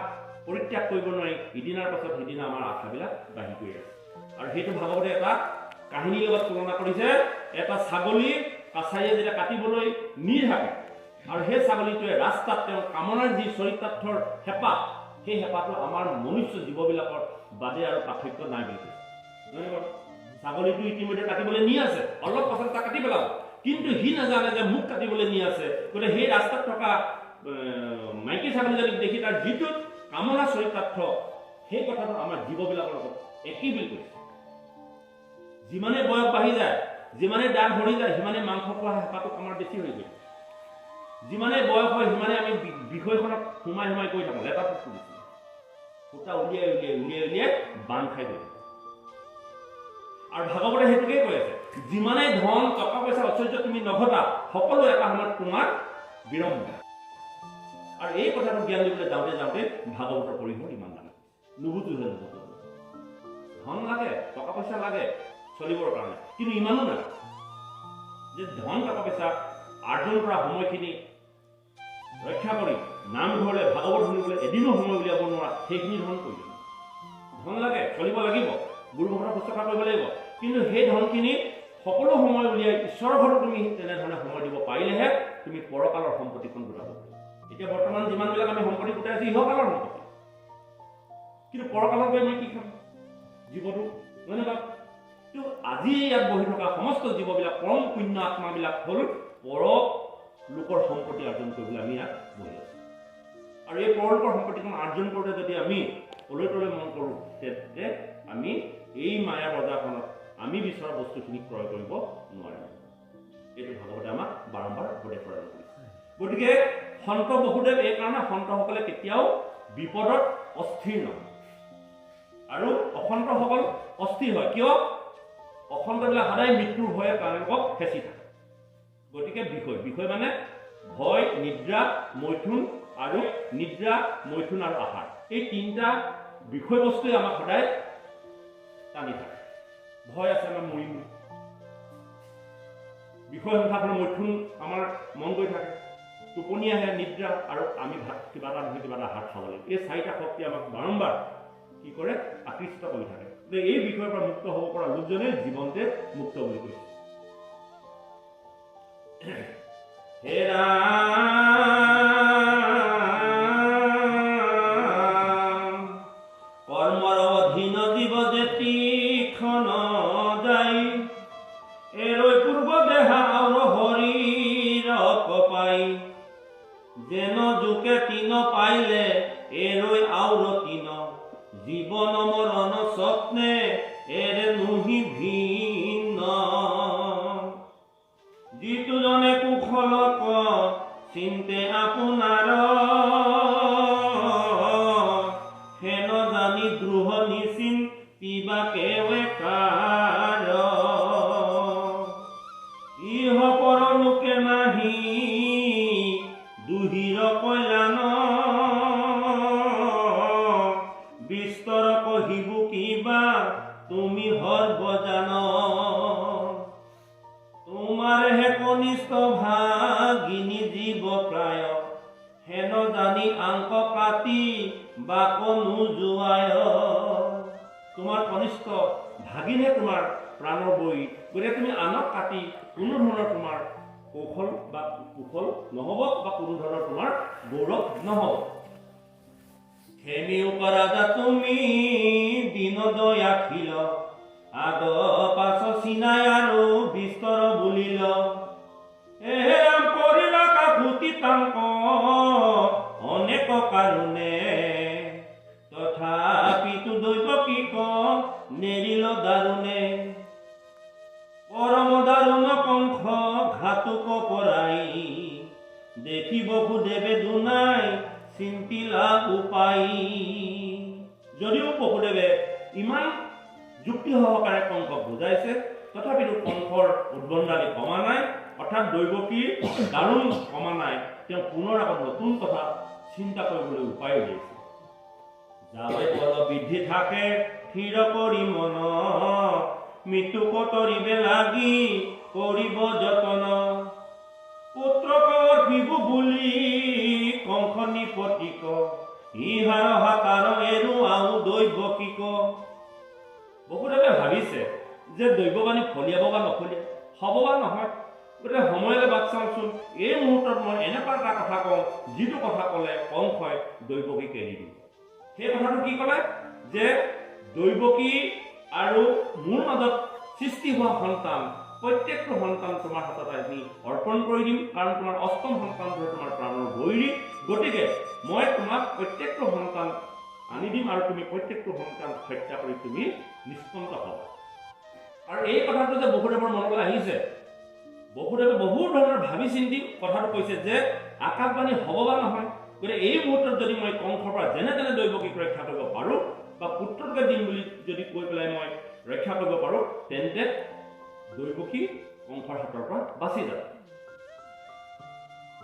পৰিত্যাগ কৰিব নোৱাৰি, ইদিনাৰ পাছত সিদিনা আমাৰ আশাবিলাক বাঢ়ি গৈ আছে। আৰু সেইটো ভাগৱতে এটা কাহিনীৰ লগত তুলনা কৰিছে। এটা ছাগলী কাছাৰীয়ে যেতিয়া কাটিবলৈ নি থাকে, আৰু সেই ছাগলীটোৱে ৰাস্তাত তেওঁৰ কামনাৰ যি চৰিতাৰ্থৰ হেঁপাহ, সেই হেঁপাহটো আমাৰ মনুষ্য জীৱবিলাকৰ বাদে আৰু পাৰ্থক্য নাই বুলি কৈছে। ছাগলীটো ইতিমধ্যে কাটিবলৈ নি আছে, অলপ পাছত তাক কাটি পেলাব, কিন্তু সি নাজানে যে মোক কাটিবলৈ নি আছে। গতিকে সেই ৰাস্তাত থকা মাইকী ছাগলীজনীক দেখি তাৰ যিটো কামনা চৰিতাৰ্থ, সেই কথাটো আমাৰ জীৱবিলাকৰ লগত একেই বুলি কৈছে। যিমানে বয়স বাঢ়ি যায়, যিমানে দাঁত ভৰি যায়, সিমানে মাংস খোৱা হেঁপাহটো আমাৰ বেছি হৈ গৈছে। যিমানে বয়স হয় সিমানে আমি বিষয়খনত সোমাই সোমাই গৈ থাকোঁ। এটা বস্তু দিছোঁ, সূতা উলিয়াই উলিয়াই উলিয়াই উলিয়াই বান্ধ খাই গৈ থাকোঁ। আৰু ভাগৱতে সেইটোকে কৈ আছে, যিমানে ধন টকা পইচা ঐশ্বৰ্য তুমি নঘটা, সকলো এটা সময়ত তোমাৰ বিৰম্ভ। আৰু এই কথাটো জ্ঞান দিবলৈ যাওঁতে যাওঁতে ভাগৱতৰ পৰিসৰ ইমান ডাঙৰ নুবুজোহে নুবুজো। লাগে, টকা পইচা লাগে চলিবৰ কাৰণে, কিন্তু ইমানো নাই যে ধন টকা পইচা আৰ্জন কৰা সময়খিনি ৰক্ষা কৰি নামঘৰলৈ ভাগৱত শুনিবলৈ এদিনো সময় উলিয়াব নোৱাৰা, সেইখিনি ধন কৰিব। ধন লাগে, চলিব লাগিব, গুৰু ঘৰত শুশ্ৰূষা কৰিব লাগিব, কিন্তু সেই ধনখিনি সকলো সময় উলিয়াই ঈশ্বৰৰ ঘৰত তুমি তেনেধৰণে সময় দিব পাৰিলেহে তুমি পৰকালৰ সম্পত্তিখন গোটাব পাৰিবা। এতিয়া বৰ্তমান যিমানবিলাক আমি সম্পত্তি গোটাই আছো ইহকালৰ সম্পত্তি, কিন্তু পৰকালৰ গৈ মই কি খাম? জীৱটো নহয় নে? কিন্তু আজি ইয়াত বহি থকা সমস্ত জীৱবিলাক পৰম পুণ্য আত্মাবিলাক হ'ল পৰ লোকৰ সম্পত্তি অৰ্জন কৰিবলৈ আমি ইয়াত বহি আছো। আৰু এই পৰলোকৰ সম্পত্তিখন অৰ্জন কৰোঁতে যদি আমি অলৈ তলৈ মন কৰোঁ, তেন্তে আমি এই মায়াৰ বজাৰখনত আমি বিচৰা বস্তুখিনি ক্ৰয় কৰিব নোৱাৰিম। এইটো ভাগৱতে আমাক বাৰম্বাৰ উপদেশ প্ৰদান কৰিছে। গতিকে সন্ত বসুদেৱ এই কাৰণে সন্তসকলে কেতিয়াও বিপদত অস্থিৰ নহয়, আৰু অসন্তসকল অস্থিৰ হয়। কিয়? অসন্তবিলাক সদায় মৃত্যুৰ ভয়ে তেওঁলোকক হেঁচি থাকে। গতিকে বিষয় মানে ভয়, নিদ্ৰা, মৈথুন আৰু আহাৰ, এই তিনিটা বিষয়বস্তুৱে আমাক সদায় টানি থাকে। ভয় আছে আমাৰ মৰিম, বিষয় সংখ্যাখনৰ মৈথুন আমাৰ মন গৈ থাকে, টোপনি আহে, নিদ্ৰা, আৰু আমি কিবা এটা নহয় কিবা এটা আহাৰ খাব লাগিব। এই চাৰিটা শক্তি আমাক বাৰম্বাৰ কি কৰে? আকৃষ্ট কৰি থাকে। এই বিষয়ৰ পৰা মুক্ত হ'ব পৰা লোকজনে জীৱনতে মুক্ত বুলি কৈছে। হে ৰাম, কৰ্মৰ অধীন জীৱ যে তীক্ষ্ণ যায়, এৰৈ পূৰ্ব দেহা আৰু শৰীৰ পাই, যেন জোকে তিন পাইলে এৰৈ আউৰ তিন, জীৱন মৰণ স্বপ্নে এৰে নুহি ভিন্ন, যিটো জনে কুশলক চিন্তে আপোনাৰ, হেন জানি দ্ৰোহ নিচিন্তিবাকে কাৰ, ইহ পৰলোকে নাহি দুহিৰ কল্যাণ, বিস্তৰ কহিবু কিবা তুমি সৰ্বজান, তোমাৰ হে কনিষ্ঠ ভাগিনী জীৱ প্ৰায়, হেন জানি আংক কাটি বাক নোযোৱায়, তোমাৰ কনিষ্ঠ ভাগিনে তোমাৰ প্ৰাণৰ বৈ, গতিকে তুমি আনক কাটি কোনো ধৰণৰ তোমাৰ কৌশল বা কুশল নহ'ব, বা কোনো ধৰণৰ তোমাৰ গৌৰৱ নহ'ব। হেমিও কৰা তুমি দিন দয়াখিল, আগ পাছ চিনাই আৰু বিস্তৰ বুলিল, এৰাম কৰিলা কাকুতি তাংক অনেক কাৰুণে, তথাপিতো দৈৱকীক নেৰিল দাৰুণে, পৰম দাৰুণ কংস ঘাতুক পৰাই, দেখি বসুদেৱে দুনাই চিন্তিলা উপায়। যদিও বসুদেৱে ইমান যুক্তি সহকাৰে কংসক বুজাইছে, তথাপিতো কংসৰ উদ্বন্দালি কমা নাই, অৰ্থাৎ দৈৱকীৰ দাৰুণ কমা নাই। তেওঁ পুনৰ আকৌ নতুন কথা চিন্তা কৰিবলৈ উপায় উলিয়াইছে। যাৱে বল বৃদ্ধি থাকে থিৰ কৰি মন, মৃত্যু কতৰিবে লাগি কৰিব যতন, পুত্ৰক অৰ্পিবু বুলি কংস নিপতিক, ইহাৰ হাতাৰ এৰু আহো দৈৱকীক। বসুদেৱে ভাবিছে যে দৈৱবাণী ফলিয়াব বা নফলিয়াব, হ'ব বা নহয়, গতিকে সময়লৈ বাট চাওঁচোন, এই মুহূৰ্তত মই এনেকুৱা এটা কথা কওঁ যিটো কথা ক'লে কংসই দৈৱকীক এৰি দিব। সেই কথাটো কি ক'লে? যে দৈৱকী আৰু মোৰ মাজত সৃষ্টি হোৱা সন্তান, প্ৰত্যেকটো সন্তান তোমাৰ হাতত আমি অৰ্পণ কৰি দিম, কাৰণ তোমাৰ অষ্টম সন্তানটো তোমাৰ প্ৰাণৰ বৈৰী, গতিকে মই তোমাক প্ৰত্যেকটো সন্তান আনি দিম, আৰু তুমি প্ৰত্যেকটো সন্তান হত্যা কৰি তুমি নিষ্পন্ন হ'বা। আৰু এই কথাটো যে বসুদেৱৰ মনলৈ আহিছে, বসুদেৱে বহু ধৰণৰ ভাবি চিন্তি কথাটো কৈছে যে আকাশবাণী হ'ব বা নহয়, গতিকে এই মুহূৰ্তত যদি মই কংসৰ পৰা যেনে তেনে দৈৱকীক ৰক্ষা কৰিব পাৰোঁ, বা পুত্ৰকে দিম বুলি যদি কৈ পেলাই মই ৰক্ষা কৰিব পাৰোঁ, তেন্তে দৈৱকী কংসৰ হাতৰ পৰা বাচি যাব।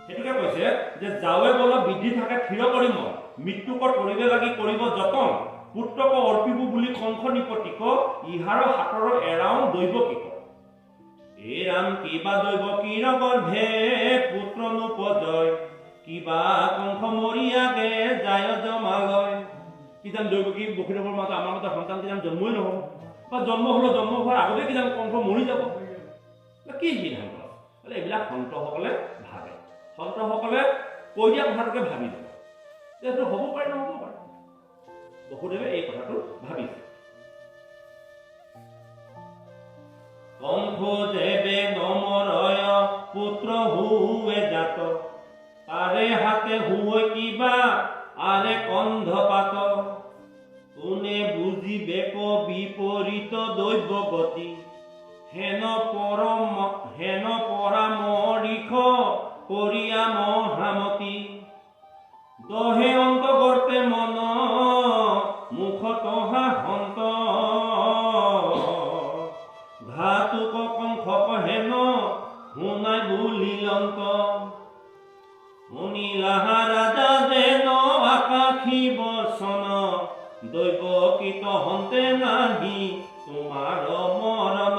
সেইটোকে কৈছে যে যাৱে বল বৃদ্ধি থাকে থিৰ কৰি মন, মৃত্যুকৰ কৰিবে লাগি কৰিব যতন, পুত্ৰক অৰ্পিব বুলি কংস নিপতিক ইহাৰ হাতৰ এৰাও দৈৱকীক এ ৰাম কিবা দৈৱকীৰ গৰ্ভে পুত্ৰ নুপজয় কিবা কংস মৰিয়াগে যায় জমালয় কিজান দৈৱকী বসুদেৱৰ মাজত আমাৰ মতে সন্তান কিজান জন্মই নহ'ব বা জন্ম হোৱাৰ আগতে কিজান কংস মৰি যাব কি সিদ্ধান্ত এইবিলাক সন্তসকলে ভাবে সন্তসকলে কৈ দিয়া কথাটোকে ভাবি যাব যে এইটো হ'ব পাৰে নহ'ব পাৰে বসুদেৱে এই কথাটো ভাবিছে কংস যেবে নমৰয় পুত্ৰ হুৱে জাত তাৰে হাতে হুৱে কিবা আৰে কন্ধ পাত কোনে বুজিবে বিপৰীত দৈৱ গতি হেন পৰামৰিষ কৰিয়া মহামতি দহে অন্ত গৰ্তে মন মুখ তহা হন্ত ঘাতুক কংসক হেন শুনাই বুলিলন্ত শুনিলাহা ৰাজা যেন আকাশী বচন দৈৱকীত হন্তে নাহি তোমাৰ মৰণ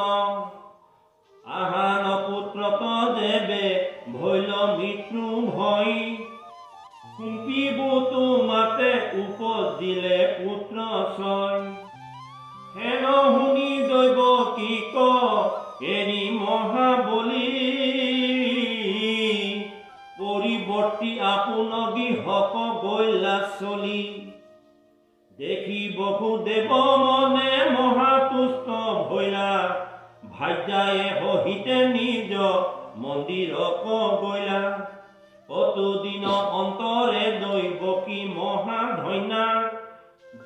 আহান পুত্ৰত যেবে ভৈল মৃত্যু ভয় কুম্পিব তোমাতে উপজিলে পুত্ৰ ছয় হেন শুনি দৈৱকীক এৰি মহাবলী পৰিৱৰ্তি আপোন গৃহক গৈলা চলি দেখি বসুদেৱ মনে মহাতুষ্ট ভৈলা ভাৰ্যায়ে সহিতে নিজ মন্দিৰক গৈলা কতদিন অন্তৰে দৈৱকী মহাধন্যা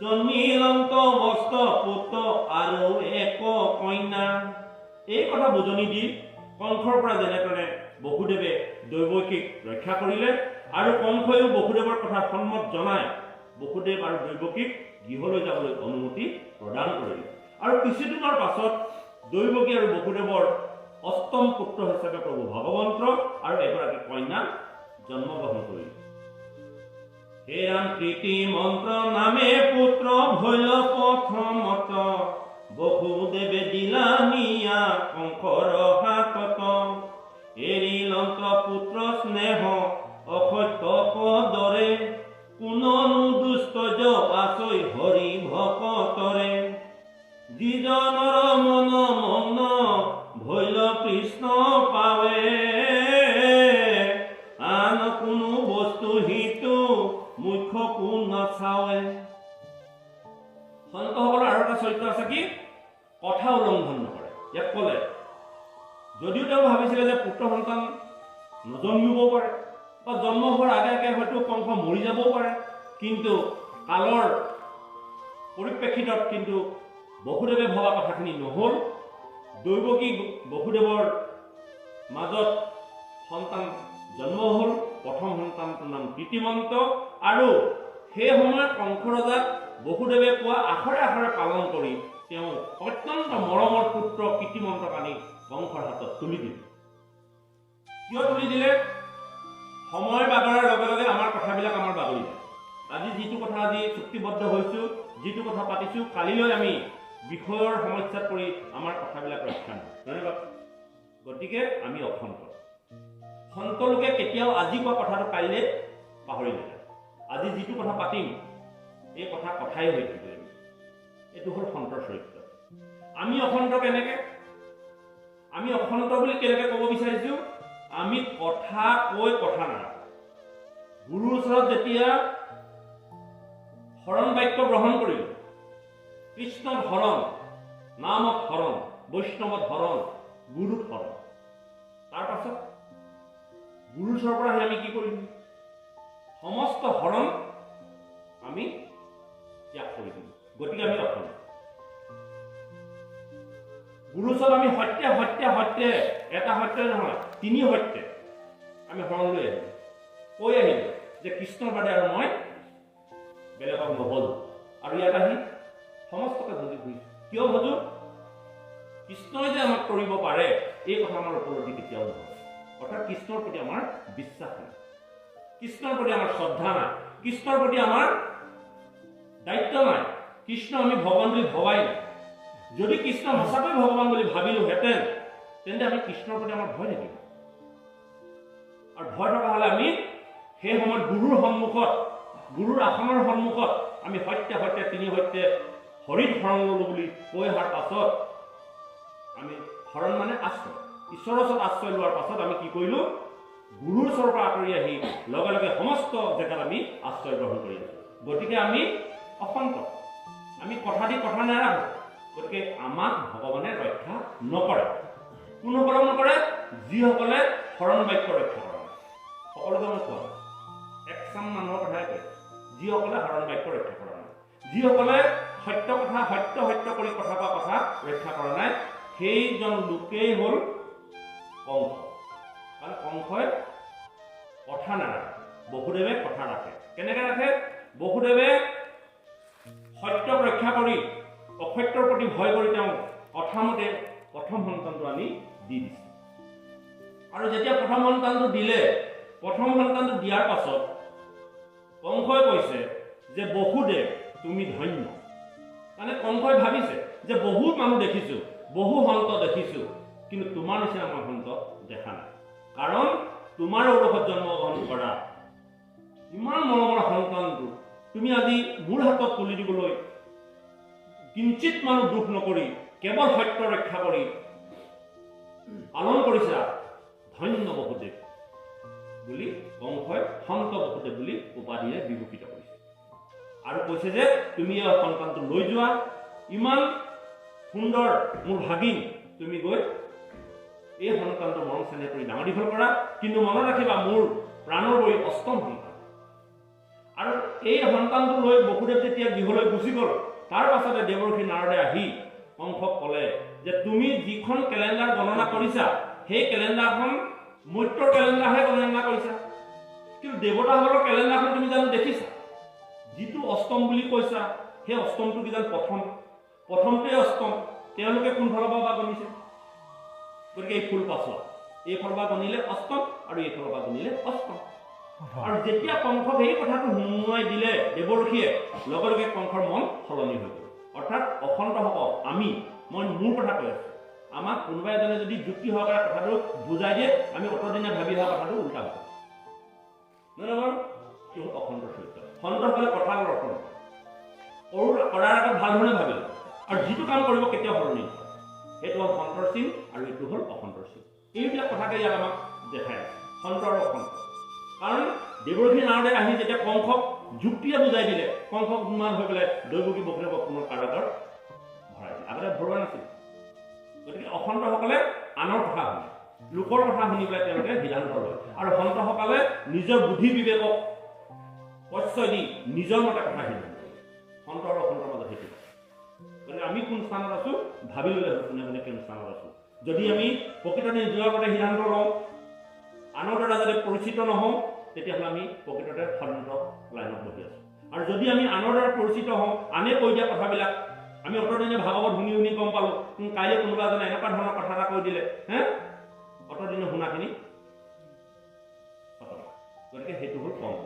জন্মিলন্ত বস্ত পুত্ৰ আৰু এক কন্যা এই কথা বুজনি দি কংসৰ পৰা যেনেদৰে বসুদেৱে দৈৱকীক ৰক্ষা কৰিলে আৰু কংসইও বসুদেৱৰ কথা সন্মত জনাই বসুদেৱ আৰু দৈৱকীক গৃহলৈ যাবলৈ অনুমতি প্ৰদান কৰিলে আৰু কিছুদিনৰ পাছত দৈৱকী আৰু বসুদেৱৰ অষ্টম পুত্ৰ হিচাপে প্ৰভু ভগৱন্ত আৰু এগৰাকী কন্যা জন্মগ্ৰহণ কৰিলে হে ৰাম কীৰ্তি মন্ত্ৰ নামে পুত্ৰ ভৈল প্ৰথমত বসুদেৱে দিলা নিয়া কংসৰ হাতত এৰিলন্ত পুত্ৰ স্নেহ অসত্যক দৰে কোননো দুষ্টজ আচৈ হৰি ভকতৰে যিজনৰ মন মগ্ন ভৈল কৃষ্ণ পাৱে আন কোনো বস্তু হিতু মুখ্য কোন চাৱে সন্তসকলৰ আৰু এটা চৰিত্ৰ আছে কি কথা উলংঘন নকৰে ইয়াক ক'লে যদিও তেওঁ ভাবিছিলে যে পুত্ৰ সন্তান নজন্মিব পাৰে বা জন্ম হোৱাৰ আগে আগে হয়তো কংস মৰি যাবও পাৰে কিন্তু কালৰ পৰিপ্ৰেক্ষিতত কিন্তু বসুদেৱে ভবা কথাখিনি নহ'ল দৈৱকী বসুদেৱৰ মাজত সন্তান জন্ম হ'ল প্ৰথম সন্তানটোৰ নাম কীৰ্তিমন্ত আৰু সেই সময়ত কংস ৰজাক বসুদেৱে কোৱা আখৰে আখৰে পালন কৰি তেওঁ অত্যন্ত মৰমৰ পুত্ৰ কীৰ্তিমন্তক আনি কংসৰ হাতত তুলি দিলে কিয় তুলি দিলে সময় বাগৰাৰ লগে লগে আমাৰ কথাবিলাক আমাৰ বাগৰি যায় আজি যিটো কথা আজি চুক্তিবদ্ধ হৈছোঁ যিটো কথা পাতিছোঁ কালিলৈ আমি বিষয়ৰ সমস্যাত পৰি আমাৰ কথাবিলাক ৰক্ষা নহয় গতিকে আমি অসন্ত সন্তলোকে কেতিয়াও আজি কোৱা কথাটো কাইলৈ পাহৰি নাযায় আজি যিটো কথা পাতিম এই কথাই হৈ থাকিব এইটো হ'ল সন্তৰ চৰিত্ৰ আমি অসন্ত কেনেকৈ আমি অসন্ত বুলি কেনেকৈ ক'ব বিচাৰিছোঁ আমি কথা কৈ কথা নাৰাখোঁ গুৰুৰ ওচৰত যেতিয়া শৰণ বাক্য গ্ৰহণ কৰিলোঁ কৃষ্ণত হৰণ নামত হৰণ বৈষ্ণৱত হৰণ গুৰুত হৰণ তাৰ পাছত গুৰুৰ ওচৰৰ পৰা আহি আমি কি কৰিলোঁ সমস্ত হৰণ আমি ত্যাগ কৰি দিলোঁ গতিকে আমি অসন্ত গুৰু ওচৰত আমি সত্যে সত্যে সত্যে এটা সত্যই নহয় তিনি সত্যে আমি শৰণ লৈ আহিলোঁ কৈ আহিলোঁ যে কৃষ্ণৰ বাদে আৰু মই বেলেগক নভজো আৰু ইয়াত আহি সমস্তকে ভজি ঘূৰিছোঁ কিয় ভজো কৃষ্ণই যে আমাক কৰিব পাৰে এই কথা আমাৰ উপলব্ধি কেতিয়াও নহয় অৰ্থাৎ কৃষ্ণৰ প্ৰতি আমাৰ বিশ্বাস নাই কৃষ্ণৰ প্ৰতি আমাৰ শ্ৰদ্ধা নাই কৃষ্ণৰ প্ৰতি আমাৰ দায়িত্ব নাই কৃষ্ণ আমি ভগৱান বুলি ভবাই নাই। যদি কৃষ্ণ সঁচাকৈ ভগৱান বুলি ভাবিলোহেঁতেন তেন্তে আমি কৃষ্ণৰ প্ৰতি আমাৰ ভয় থাকিব। আৰু ভয় থকা হ'লে আমি সেই সময়ত গুৰুৰ সন্মুখত, গুৰুৰ আসনৰ সন্মুখত আমি সত্যে সত্যে তিনি সত্যে হৰিত শৰণ ল'লো বুলি কৈ অহাৰ পাছত আমি শৰণ মানে আশ্ৰয়, ঈশ্বৰৰ ওচৰত আশ্ৰয় লোৱাৰ পাছত আমি কি কৰিলোঁ? গুৰুৰ ওচৰৰ পৰা আঁতৰি আহি লগে লগে সমস্ত জেগাত আমি আশ্ৰয় গ্ৰহণ কৰি আছোঁ। গতিকে আমি অসন্ত, আমি কথা দি কথা নাৰাখোঁ। গতিকে আমাক ভগৱানে ৰক্ষা নকৰে। কোনসকলে নকৰে? যিসকলে শৰণ বাক্য ৰক্ষা কৰে। সকলোকে মই কোৱা একচাম মানুহৰ কথাই কয়, যিসকলে শৰণ বাক্য ৰক্ষা কৰা নাই, যিসকলে সত্য কথা সত্য সত্য কৰি কথা কোৱা কথা ৰক্ষা কৰা নাই, সেইজন লোকেই হ'ল কংস। কাৰণ কংসই কথা নাৰাখে, বসুদেৱে কথা ৰাখে। কেনেকৈ ৰাখে? বসুদেৱে সত্যক ৰক্ষা কৰি অসত্যৰ প্ৰতি ভয় কৰি তেওঁ কথামতে প্ৰথম সন্তানটো আনি দি দিছে। আৰু যেতিয়া প্ৰথম সন্তানটো দিলে, প্ৰথম সন্তানটো দিয়াৰ পাছত কংসই কৈছে যে বসুদেৱ তুমি ধন্য। মানে কংসই ভাবিছে যে বহুত মানুহ দেখিছোঁ, বহু সন্ত দেখিছোঁ, কিন্তু তোমাৰ নিচিনা মই সন্ত দেখা নাই। কাৰণ তোমাৰ ঔৰসত জন্মগ্ৰহণ কৰা ইমান মৰমৰ সন্তানটো তুমি আজি মোৰ হাতত তুলি দিবলৈ কিঞ্চিত মানুহ দুখ নকৰি কেৱল সত্য ৰক্ষা কৰি পালন কৰিছা, ধন্য বসুদেৱ বুলি কংসই সন্ত বসুদেৱ বুলি উপাধিৰে বিভূষিত কৰিছে। আৰু কৈছে যে তুমি এই সন্তানটো লৈ যোৱা, ইমান সুন্দৰ মোৰ ভাগিন, তুমি গৈ এই সন্তানটো মৰম চেনেহ কৰি ডাঙৰ দীঘল কৰা, কিন্তু মনত ৰাখিবা মোৰ প্ৰাণৰ বলি অষ্টম সন্তান। আৰু এই সন্তানটো লৈ বসুদেৱ যেতিয়া গৃহলৈ গুচি গ'ল, তাৰ পাছতে দেৱৰ্ষি নাৰদে আহি কংসক ক'লে যে তুমি যিখন কেলেণ্ডাৰ গণনা কৰিছা, সেই কেলেণ্ডাৰখন মৈত্ৰৰ কেলেণ্ডাৰহে গণনা কৰিছা, কিন্তু দেৱতাসকলৰ কেলেণ্ডাৰখন তুমি জানো দেখিছা? যিটো অষ্টম বুলি কৈছা, সেই অষ্টমটো কি জানো প্ৰথমটোৱে অষ্টম, তেওঁলোকে কোনফালৰ পৰা গণিছে? গতিকে এই ফুল পাছোৱা, এইফালৰ পৰা গণিলে অষ্টম আৰু এইফালৰ পৰা গণিলে অষ্টম। আৰু যেতিয়া কংসক এই কথাটো সুমুৱাই দিলে দেৱৰ্ষিয়ে, লগে লগে কংসৰ মন সলনি হৈ গ'ল। অৰ্থাৎ অসন্তসকল মই মোৰ কথা কৈ আছোঁ, আমাক কোনোবা এজনে যদি যুক্তি সহকাৰে কথাটো বুজাই দিয়ে, আমি অতদিনে ভাবি অহা কথাটো উল্টা হ'ব। নহয় বাৰু? কি হ'ল অসন্তৰ চৰিত্ৰ? সন্তসকলে কথাৰ অৰ্থ কৰাৰ আগত ভাল ধৰণে ভাবিলে, আৰু যিটো কাম কৰিব কেতিয়াও সলনি নহয়। সেইটো হ'ল সন্তৰ চিন আৰু এইটো হ'ল অসন্তৰ চিন। এইবিলাক কথাকে ইয়াত আমাক দেখাই আছে, সন্ত আৰু অসন্ত। কাৰণ দেৱৰ্ষি নাৰদে আহি যেতিয়া কংসক যুক্তিৰে বুজাই দিলে, কংসক উন্মাদ হৈ পেলাই দৈৱকী বসুদেৱক পুনৰ কাৰাগাৰ ভৰাই দিলে। আগতে ভৰোৱা নাছিল। গতিকে অসন্তসকলে আনৰ কথা শুনে, লোকৰ কথা শুনি পেলাই তেওঁলোকে সিদ্ধান্ত লয়, আৰু সন্তসকলে নিজৰ বুদ্ধি বিবেকক প্ৰশ্ৰয় দি নিজৰ মতে কথা সিদ্ধান্ত লয়। সন্ত আৰু অসন্তৰ মাজত সেইটো। গতিকে আমি কোন স্থানত আছোঁ ভাবি ল'লে কোনে কোনে কোন স্থানত আছোঁ। যদি আমি প্ৰকৃততে নিজৰ মতে সিদ্ধান্ত লওঁ, আনৰ দ্বাৰা যদি পৰিচিত নহওঁ, তেতিয়াহ'লে আমি প্ৰকৃততে সন্ত লাইনত বহি আছোঁ। আৰু যদি আমি আনৰ দ্বাৰা পৰিচিত হওঁ, আনে কৈ দিয়া কথাবিলাক আমি অতদিনে ভাগৱত শুনি শুনি গম পালোঁ, কাইলৈ কোনোবা এজনে এনেকুৱা ধৰণৰ কথা এটা কৈ দিলে, অতদিনে শুনাখিনি খতম। গতিকে সেইটো হ'ল কংস,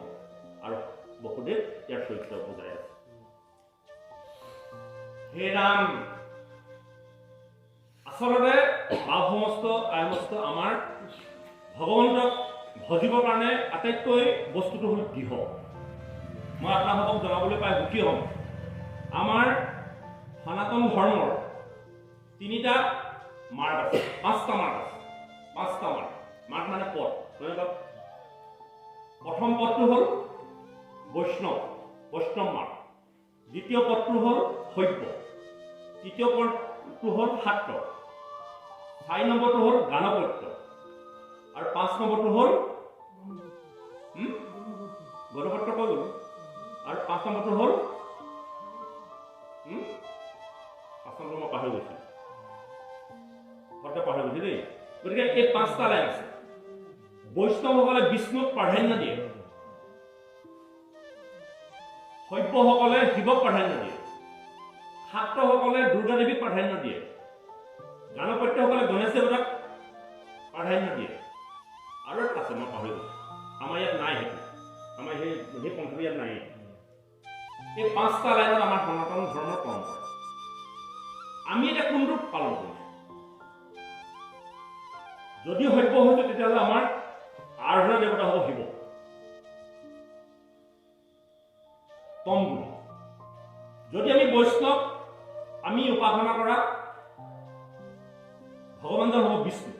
আৰু বসুদেৱ ইয়াৰ চৰিত্ৰ বুজাই আছে। হে ৰাম, আচলতে ভাৱ সমস্ত আয়মস্ত আমাৰ ভগৱন্তক ভজিবৰ কাৰণে আটাইতকৈ বস্তুটো হ'ল গৃহ। মই আপোনালোকক জনাবলৈ পাই সুখী হ'ম, আমাৰ সনাতন ধৰ্মৰ 3টা মাৰ্গ আছে, 5টা মাৰ্গ আছে, 5টা মাৰ্গ। মাৰ্গ মানে পথ। প্ৰথম পথটো হ'ল বৈষ্ণৱ মাৰ্গ। দ্বিতীয় পথটো হ'ল শৈৱ। তৃতীয় পথটো হ'ল শাক্ত। 4 নম্বৰটো হ'ল গাণপত্য। আৰু 5 নম্বৰটো হ'ল গণপত্ৰ কৈ গ'লো। আৰু 5 নম্বৰটো হ'ল 5 নম্বৰ মই পাহৰি গৈছোঁ, পাহৰি গৈছোঁ দেই। গতিকে এই 5টা লাইন আছে। বৈষ্ণৱসকলে বিষ্ণুক প্ৰাধান্য দিয়ে, শৈৱসকলে শিৱক প্ৰাধান্য দিয়ে, শাক্তসকলে দুৰ্গা দেৱীক প্ৰাধান্য দিয়ে, গাণপত্যসকলে গণেশ দেৱতাক প্ৰাধান্য দিয়ে। আৰু এটা আছে মই পাহৰি গৈছোঁ, আমাৰ ইয়াত নাই সেইটো, আমাৰ সেই পন্থটো ইয়াত নাই। এই 5টা লাইনত আমাৰ সনাতন ধৰ্মৰ পৰম্পৰা। আমি এতিয়া কোনটো পালন কৰিছোঁ? যদি সভ্য হৈছোঁ তেতিয়াহ'লে আমাৰ আৰাধনা দেৱতা হ'ব শিৱ, তম্বুল। যদি আমি বৈষ্ণৱ, আমি উপাসনা কৰা ভগৱানজন হ'ব বিষ্ণু।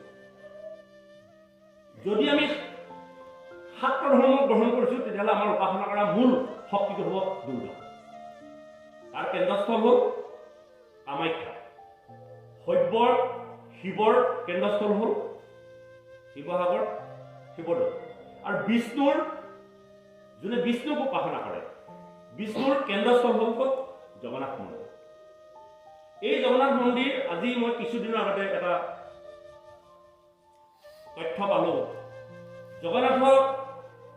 যদি আমি শাক্ত ধৰ্ম গ্ৰহণ কৰিছোঁ তেতিয়াহ'লে আমাৰ উপাসনা কৰা মূল শক্তিটো হ'ব দুৰ্গা। তাৰ কেন্দ্ৰস্থল হ'ল কামাখ্যা। শৈৱৰ শিৱৰ কেন্দ্ৰস্থল হ'ল শিৱসাগৰ, শিৱদৌল। আৰু বিষ্ণুৰ, যোনে বিষ্ণুক উপাসনা কৰে, বিষ্ণুৰ কেন্দ্ৰস্থল হ'ল ক'ত? জগন্নাথ মন্দিৰ। এই জগন্নাথ মন্দিৰ, আজি মই কিছুদিনৰ আগতে এটা তথ্য পালো, জগন্নাথৰ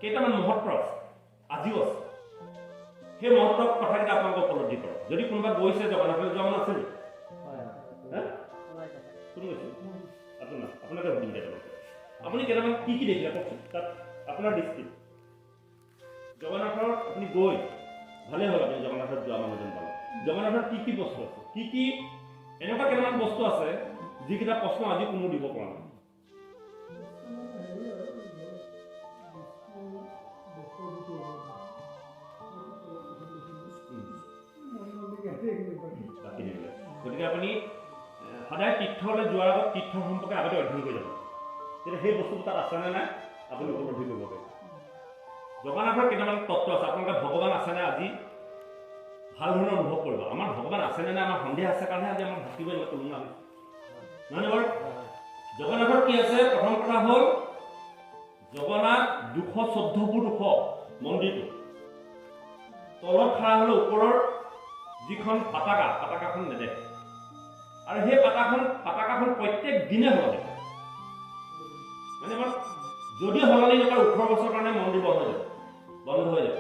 কেইটামান মহত্ব আছে, আজিও আছে। সেই মহত্বৰ কথাকেইটা আপোনালোকে উপলব্ধি কৰক। যদি কোনোবা গৈছে জগন্নাথলৈ, যোৱা মানুহ আছে নেকি? কোন গৈছে? আপোনাকে সুধিম কেইটামান। আপুনি কেইটামান কি কি দেখিলে কওকচোন, তাত আপোনাৰ দৃষ্টি জগন্নাথৰ আপুনি গৈ ভালেই হ'ল। আপুনি জগন্নাথত যোৱা মানুহজন পালে। জগন্নাথৰ কি কি বস্তু আছে, কি কি এনেকুৱা কেইটামান বস্তু আছে যিকেইটা প্ৰশ্ন আজি কোনো দিব পৰা নাই? গতিকে আপুনি সদায় তীৰ্থলৈ যোৱাৰ আগত তীৰ্থ সম্পৰ্কে আগতে অধ্যয়ন কৰি যাব, তেতিয়া সেই বস্তুটো তাত আছেনে নাই আপুনি উপলব্ধি কৰিব পাৰিব। জগন্নাথৰ কেইটামান তত্ত্ব আছে। আপোনালোকে ভগৱান আছেনে আজি ভাল ধৰণে অনুভৱ কৰিব। আমাৰ ভগৱান আছেনে নাই আমাৰ সন্দেহ আছে কাৰণেহে আজি আমাৰ ভাতিব এনেকৈ তুলনা হৈছে, নহয় নে বাৰু? জগন্নাথৰ কি আছে? প্ৰথম কথা হ'ল জগন্নাথ 214 ফুট ওখ মন্দিৰটো। তলত খাৰা হ'লে ওপৰৰ যিখন পাতাকাখন নেদেখে। আৰু সেই পাতাকাখন প্ৰত্যেক দিনে সলনি কৰে। মানে যদি সলনি নকৰে 18 বছৰৰ কাৰণে মন্দিৰ বন্ধ হৈ যাব।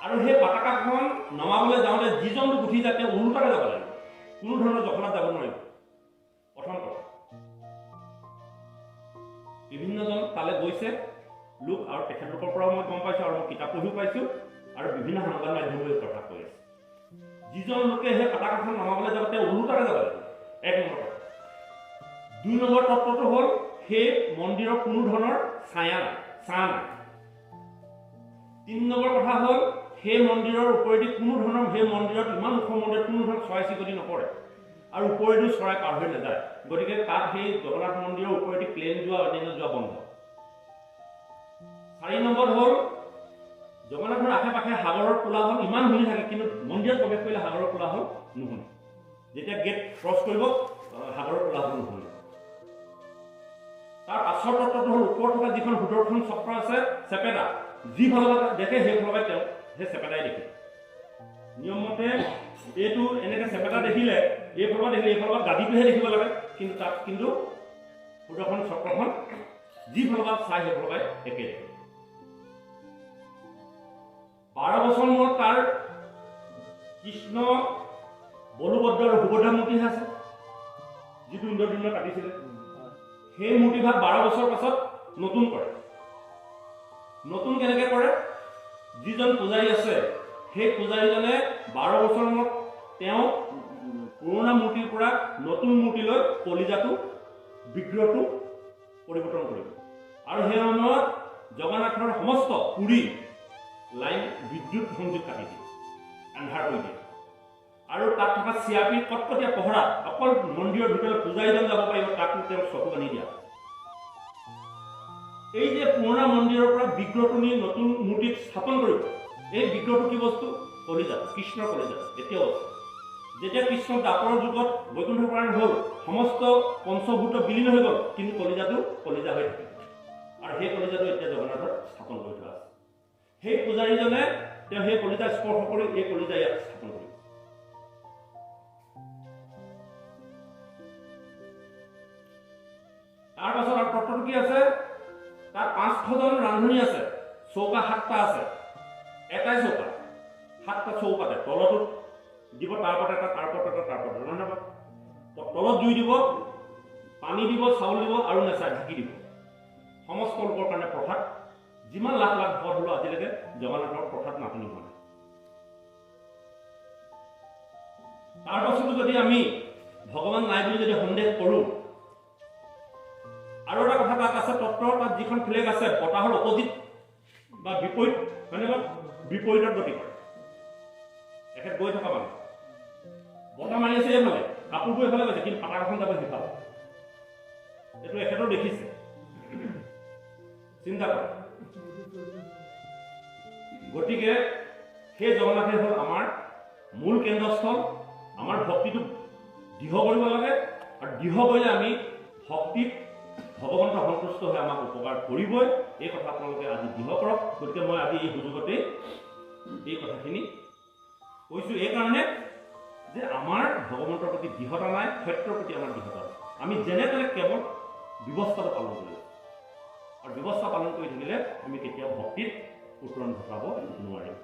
আৰু সেই পাতাকাখন নমাবলৈ যাওঁতে যিজন লোক উঠি যায় তেওঁ ওলোটাকে যাব লাগিব, কোনো ধৰণৰ জখলাত যাব নোৱাৰিব। প্ৰথম কথা, বিভিন্নজন তালৈ গৈছে লোক, আৰু তেখেতলোকৰ পৰাও মই গম পাইছোঁ, আৰু মই কিতাপ পঢ়িও পাইছোঁ, আৰু বিভিন্ন সংবাদ মাধ্যমেও প্ৰকাশ কৰি আছে। যিজন লোকে সেই পাতাকাখন নমাবলৈ যাব তেওঁ ওলোটাকে যাব লাগিব, 1 নম্বৰ কথা। 2 নম্বৰ তত্ত্বটো হ'ল সেই মন্দিৰৰ কোনো ধৰণৰ ছাঁ নাই। 3 নম্বৰ কথা হ'ল সেই মন্দিৰৰ ওপৰেদি কোনো ধৰণৰ, সেই মন্দিৰত ইমান ওখ মন্দিৰত কোনো ধৰণৰ চৰাই চিৰিকটি নপৰে, আৰু ওপৰেদিও চৰাই পাৰ হৈ নাযায়। গতিকে তাত সেই জগন্নাথ মন্দিৰৰ ওপৰেদি প্লেন যোৱা, অন্যান্য যোৱা বন্ধ। 4 নম্বৰ হ'ল জগন্নাথৰ আশে পাশে সাগৰৰ কোলাহল ইমান শুনি থাকে, কিন্তু মন্দিৰত প্ৰৱেশ কৰিলে সাগৰৰ কোলাহল নুশুনে। যেতিয়া গেট ক্ৰছ কৰিব সাগৰৰ কোলাহল নুশুনে। তাৰ পাছৰ তত্ত্বটো হ'ল ওপৰত থকা যিখন সুদৰ্শন চক্ৰ আছে, চেপেটা, যিফালৰ দেখে সেইফালৰ তেওঁ সেই চেপেটাই দেখে। নিয়মমতে এইটো এনেকৈ চেপেটা দেখিলে এইফালৰ গাদীটোহে দেখিব লাগে, কিন্তু তাত কিন্তু সুদৰ্শন চক্ৰখন যিফালৰ চাই সেইফালৰ একে দেখে। 12 বছৰ মূৰত তাৰ কৃষ্ণ, বলুভদ্ৰ আৰু সুভদ্ৰা মূৰ্তিহে আছে, যিটো ইন্দ্ৰদ্যুম্নই কাটিছিলে। সেই মূৰ্তিভাগ 12 বছৰ পাছত নতুন কৰে। নতুন কেনেকৈ কৰে? যিজন পূজাৰী আছে সেই পূজাৰীজনে 12 বছৰ মূৰত তেওঁ পুৰণা মূৰ্তিৰ পৰা নতুন মূৰ্তিলৈ কলিজাটো, বিগ্ৰহটো পৰিৱৰ্তন কৰিব। আৰু সেই সময়ত জগন্নাথৰ সমস্ত পুৰী লাইন বিদ্যুৎ সংযোগ কাটি দিয়ে, আন্ধাৰ কৰি দিয়ে। আৰু তাত থকা চিয়াপি কটকটীয়া পহৰা, অকল মন্দিৰৰ ভিতৰত পূজাৰীজন যাব পাৰিব, তাকো তেওঁ চকু বান্ধি দিয়া। এই যে পুৰণা মন্দিৰৰ পৰা বিগ্ৰহটো নি নতুন মূৰ্তিত স্থাপন কৰিব, এই বিগ্ৰহটো কি বস্তু? কলিজা, কৃষ্ণৰ কলিজা এতিয়াও আছে। যেতিয়া কৃষ্ণ দ্বাপৰৰ যুগত বৈকুণ্ঠ প্ৰাণ হ'ল, সমস্ত পঞ্চভূত বিলীন হৈ গ'ল, কিন্তু কলিজাটো কলিজা হৈ থাকে। আৰু সেই কলিজাটো এতিয়া জগন্নাথত স্থাপন কৰি থোৱা আছে। সেই পূজাৰীজনে তেওঁ সেই কলিজা স্পৰ্শ কৰি এই কলিজা ইয়াত স্থাপন কৰিব। তাৰ পাছত আৰু তত্ত্বটো কি আছে? তাত 500জন ৰান্ধনি আছে, চৌকা 7টা আছে, এটাই চৌকা, 7টা চৌকাতে তলতো দিব, তাৰ ওপৰত এটা, তাৰ ওপৰত এটা, তাৰ ওপৰত এটা, নহয়। তলত জুই দিব, পানী দিব, চাউল দিব, আৰু নেচাই ঢাকি দিব। সমস্ত লোকৰ কাৰণে প্ৰসাদ। যিমান লাখ লাখ ভকত হ'লেও আজিলৈকে জগন্নাথৰ প্ৰসাদ নাটনি হোৱা নাই। তাৰ পাছতো যদি আমি ভগৱান নাই বুলি যদি সন্দেহ কৰোঁ, আৰু এটা কথা তাত আছে, তত্ত্বৰ তাত যিখন ফ্লেগ আছে বতাহৰ অপজিট বা বিপৰীত, মানে বিপৰীতত গতি কৰে। এখেত গৈ থকা মানুহ বতাহ মাৰি আছে এইফালে, কাপোৰবোৰ এইফালে গৈছে, কিন্তু পাতাকাখন যাব সিফালে। এইটো এখেতৰ দেখিছে, চিন্তা কৰে। গতিকে সেই জগন্নাথে হ'ল আমাৰ মূল কেন্দ্ৰস্থল। আমাৰ ভক্তিটো দৃঢ় কৰিব লাগে, আৰু দৃঢ় কৰিলে আমি ভক্তিত ভগৱন্ত সন্তুষ্ট হৈ আমাক উপকাৰ কৰিবই। এই কথা আপোনালোকে আজি দৃঢ় কৰক। গতিকে মই আজি এই সুযোগতে এই কথাখিনি কৈছোঁ এইকাৰণে যে আমাৰ ভগৱন্তৰ প্ৰতি দৃঢ়তা নাই, সত্যৰ প্ৰতি আমাৰ দৃঢ়তা আছে। আমি যেনে তেনে কেৱল ব্যৱস্থাটো পালন কৰিব, আৰু ব্যৱস্থা পালন কৰি থাকিলে আমি কেতিয়াও ভক্তিত উত্তৰণ ঘটাব নোৱাৰিম।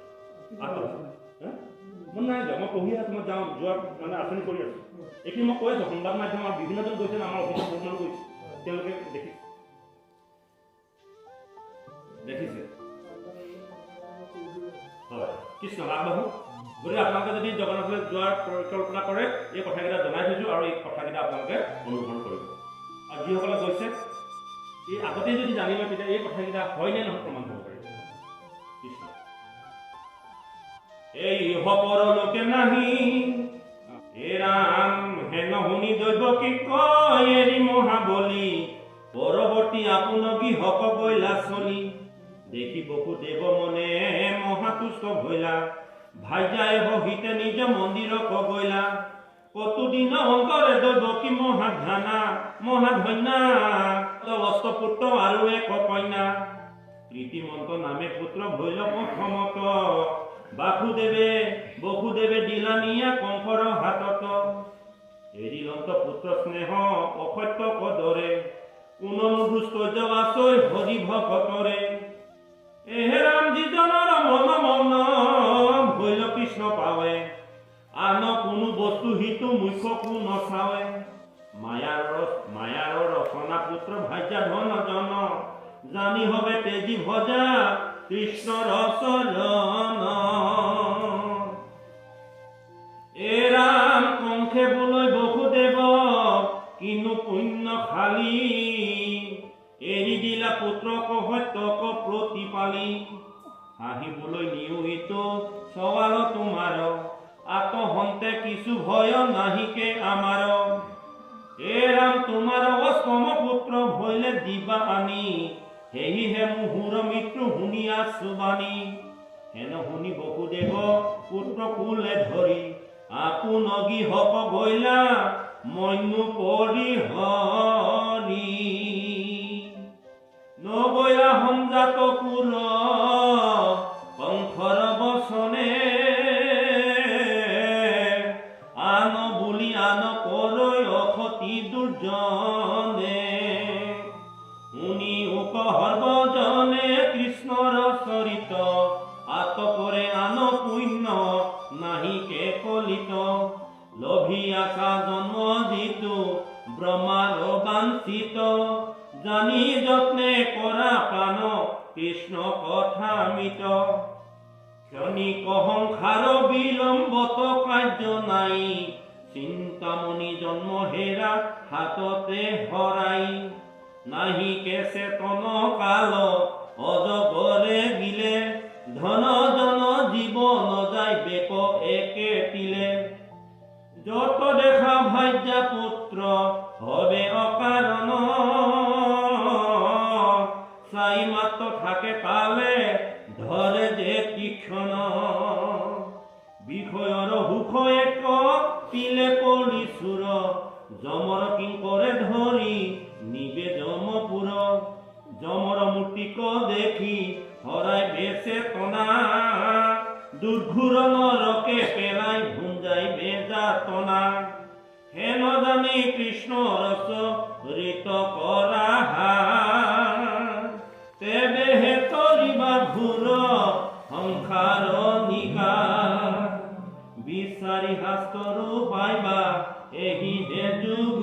মন নাই যে মই পঢ়ি আছোঁ, মই যাওঁ যোৱাৰ মানে আঁচনি কৰি আছোঁ। এইখিনি মই কৈ আছোঁ, সংবাদ মাধ্যম আমাৰ বিভিন্নজন গৈছে, আমাৰ অফিচত বহুত মানুহ গৈছে, তেওঁলোকে দেখিছে। হয়, কৃষ্ণ আগবাঢ়ো। গতিকে আপোনালোকে যদি জগন্নাথলৈ যোৱাৰ পৰিকল্পনা কৰে, এই কথাকেইটা জনাই থৈছোঁ, আৰু এই কথাকেইটা আপোনালোকে অনুসৰণ কৰিব। আৰু যিসকলে গৈছে এই আগতেই যদি জানি লয়, তেতিয়া এই কথাকেইটা হয় নে নহয় প্ৰমাণ কৰিব পাৰিব। কৃষ্ণ এই হপৰ লোকে নাহি এ ৰাম হেন শুনি দৈৱ কি কয় এৰি মহাবলী, পৰৱৰ্তী আপোনকি হক গৈলা চলি, দেখি বসুদেৱ মনে মহাতুষ্ট ভৈলা, ভাইজাই বহিতে নিজ মন্দিৰক গৈলা, কতোদিন অন্তৰে দৈৱ কি মহাধ্যানা, মহাধন্যা অষ্টপুত্ৰ আৰু এক কন্যা, প্ৰীতিমন্ত নামে পুত্ৰ ভৈল প্ৰথমত, বসুদেৱে দিলানিয়া কংসৰ হাতত, এৰিলন্ত পুত্ৰ স্নেহ অসত্য কদৰে, কোননো দুষ্টৰ্য আচৈ হৰি ভকতৰে, এহে ৰাম যিজনৰ মন মন ভৈল কৃষ্ণ পাৱে, আন কোনো বস্তু হিতু মুখ্য কো নচাৱে, মায়াৰ ৰচনা পুত্ৰ ভাজ্যা ধন জন, জানি হবে তেজী ভজা কৃষ্ণৰ চৰণ, এ ৰাম কংসে বোলৈ বসুদেৱ কিনো পুণ্য খালী, এৰি দিলা পুত্ৰক সত্যক প্ৰতিপালি, হাঁহিবলৈ নিয়োহিত সৱাল তোমাৰ, আত্মহন্তে কিছু ভয় নাহিকে আমাৰ, এ ৰাম তোমাৰ অষ্টম পুত্ৰ ভৈলে দিবা আনি, সেয়েহে মুহুৰ মৃত্যু শুনিয়া চুবানি, হেন শুনি বসুদেৱ পুত্ৰ কুলে ধৰি, আপোনগি হক গৈলা মন্যু পৰিহৰি, নগৈলা সংজাত কুৰ কংসৰ বচনে, আন বুলি আন কৰৈ অসতি দুৰ্জনে, শুনি উপসৰ্বজনে কৃষ্ণৰ চৰিত, আতপৰে আন পুণ্য নাহিকে কলিত, লভি আশা জন্ম যিটো ব্ৰহ্মাৰ বাঞ্ছিত, জানি যত্নে কৰা প্ৰাণ কৃষ্ণ কথামিত, ক্ষণিক সংসাৰ বিলম্বত কাৰ্য নাই, চিন্তামণি জন্ম হেৰা হাততে হৰাই, নাহিকে চেতন কাল অজগৰে গিলে, ধন জন জীৱ নযায় বেক একে তিলে, যত দেখা ভাজ্যা পুত্ৰ হবে অকাৰণ, চাই মাত্ৰ থাকে কালে ধৰে যে তীক্ষ্ণ, বিষয়ৰ সুখ এক পিলে কৰি চুৰ, যমৰ কিংকৰে ধৰি নিবে যমপুৰ, যমৰ মূৰ্তিক দেখি হৰাই বেচে টনা, দুৰ্ঘুৰ নৰকে পেলাই ভুঞ্জাই বেজাতনা, হেন জানি কৃষ্ণ ৰস ঋত কৰা, তেবেহে তৰিবা ঘূৰ সংসাৰ নিকা, বিচাৰি শাস্ত্ৰৰো পাইবা এহি হে যুগ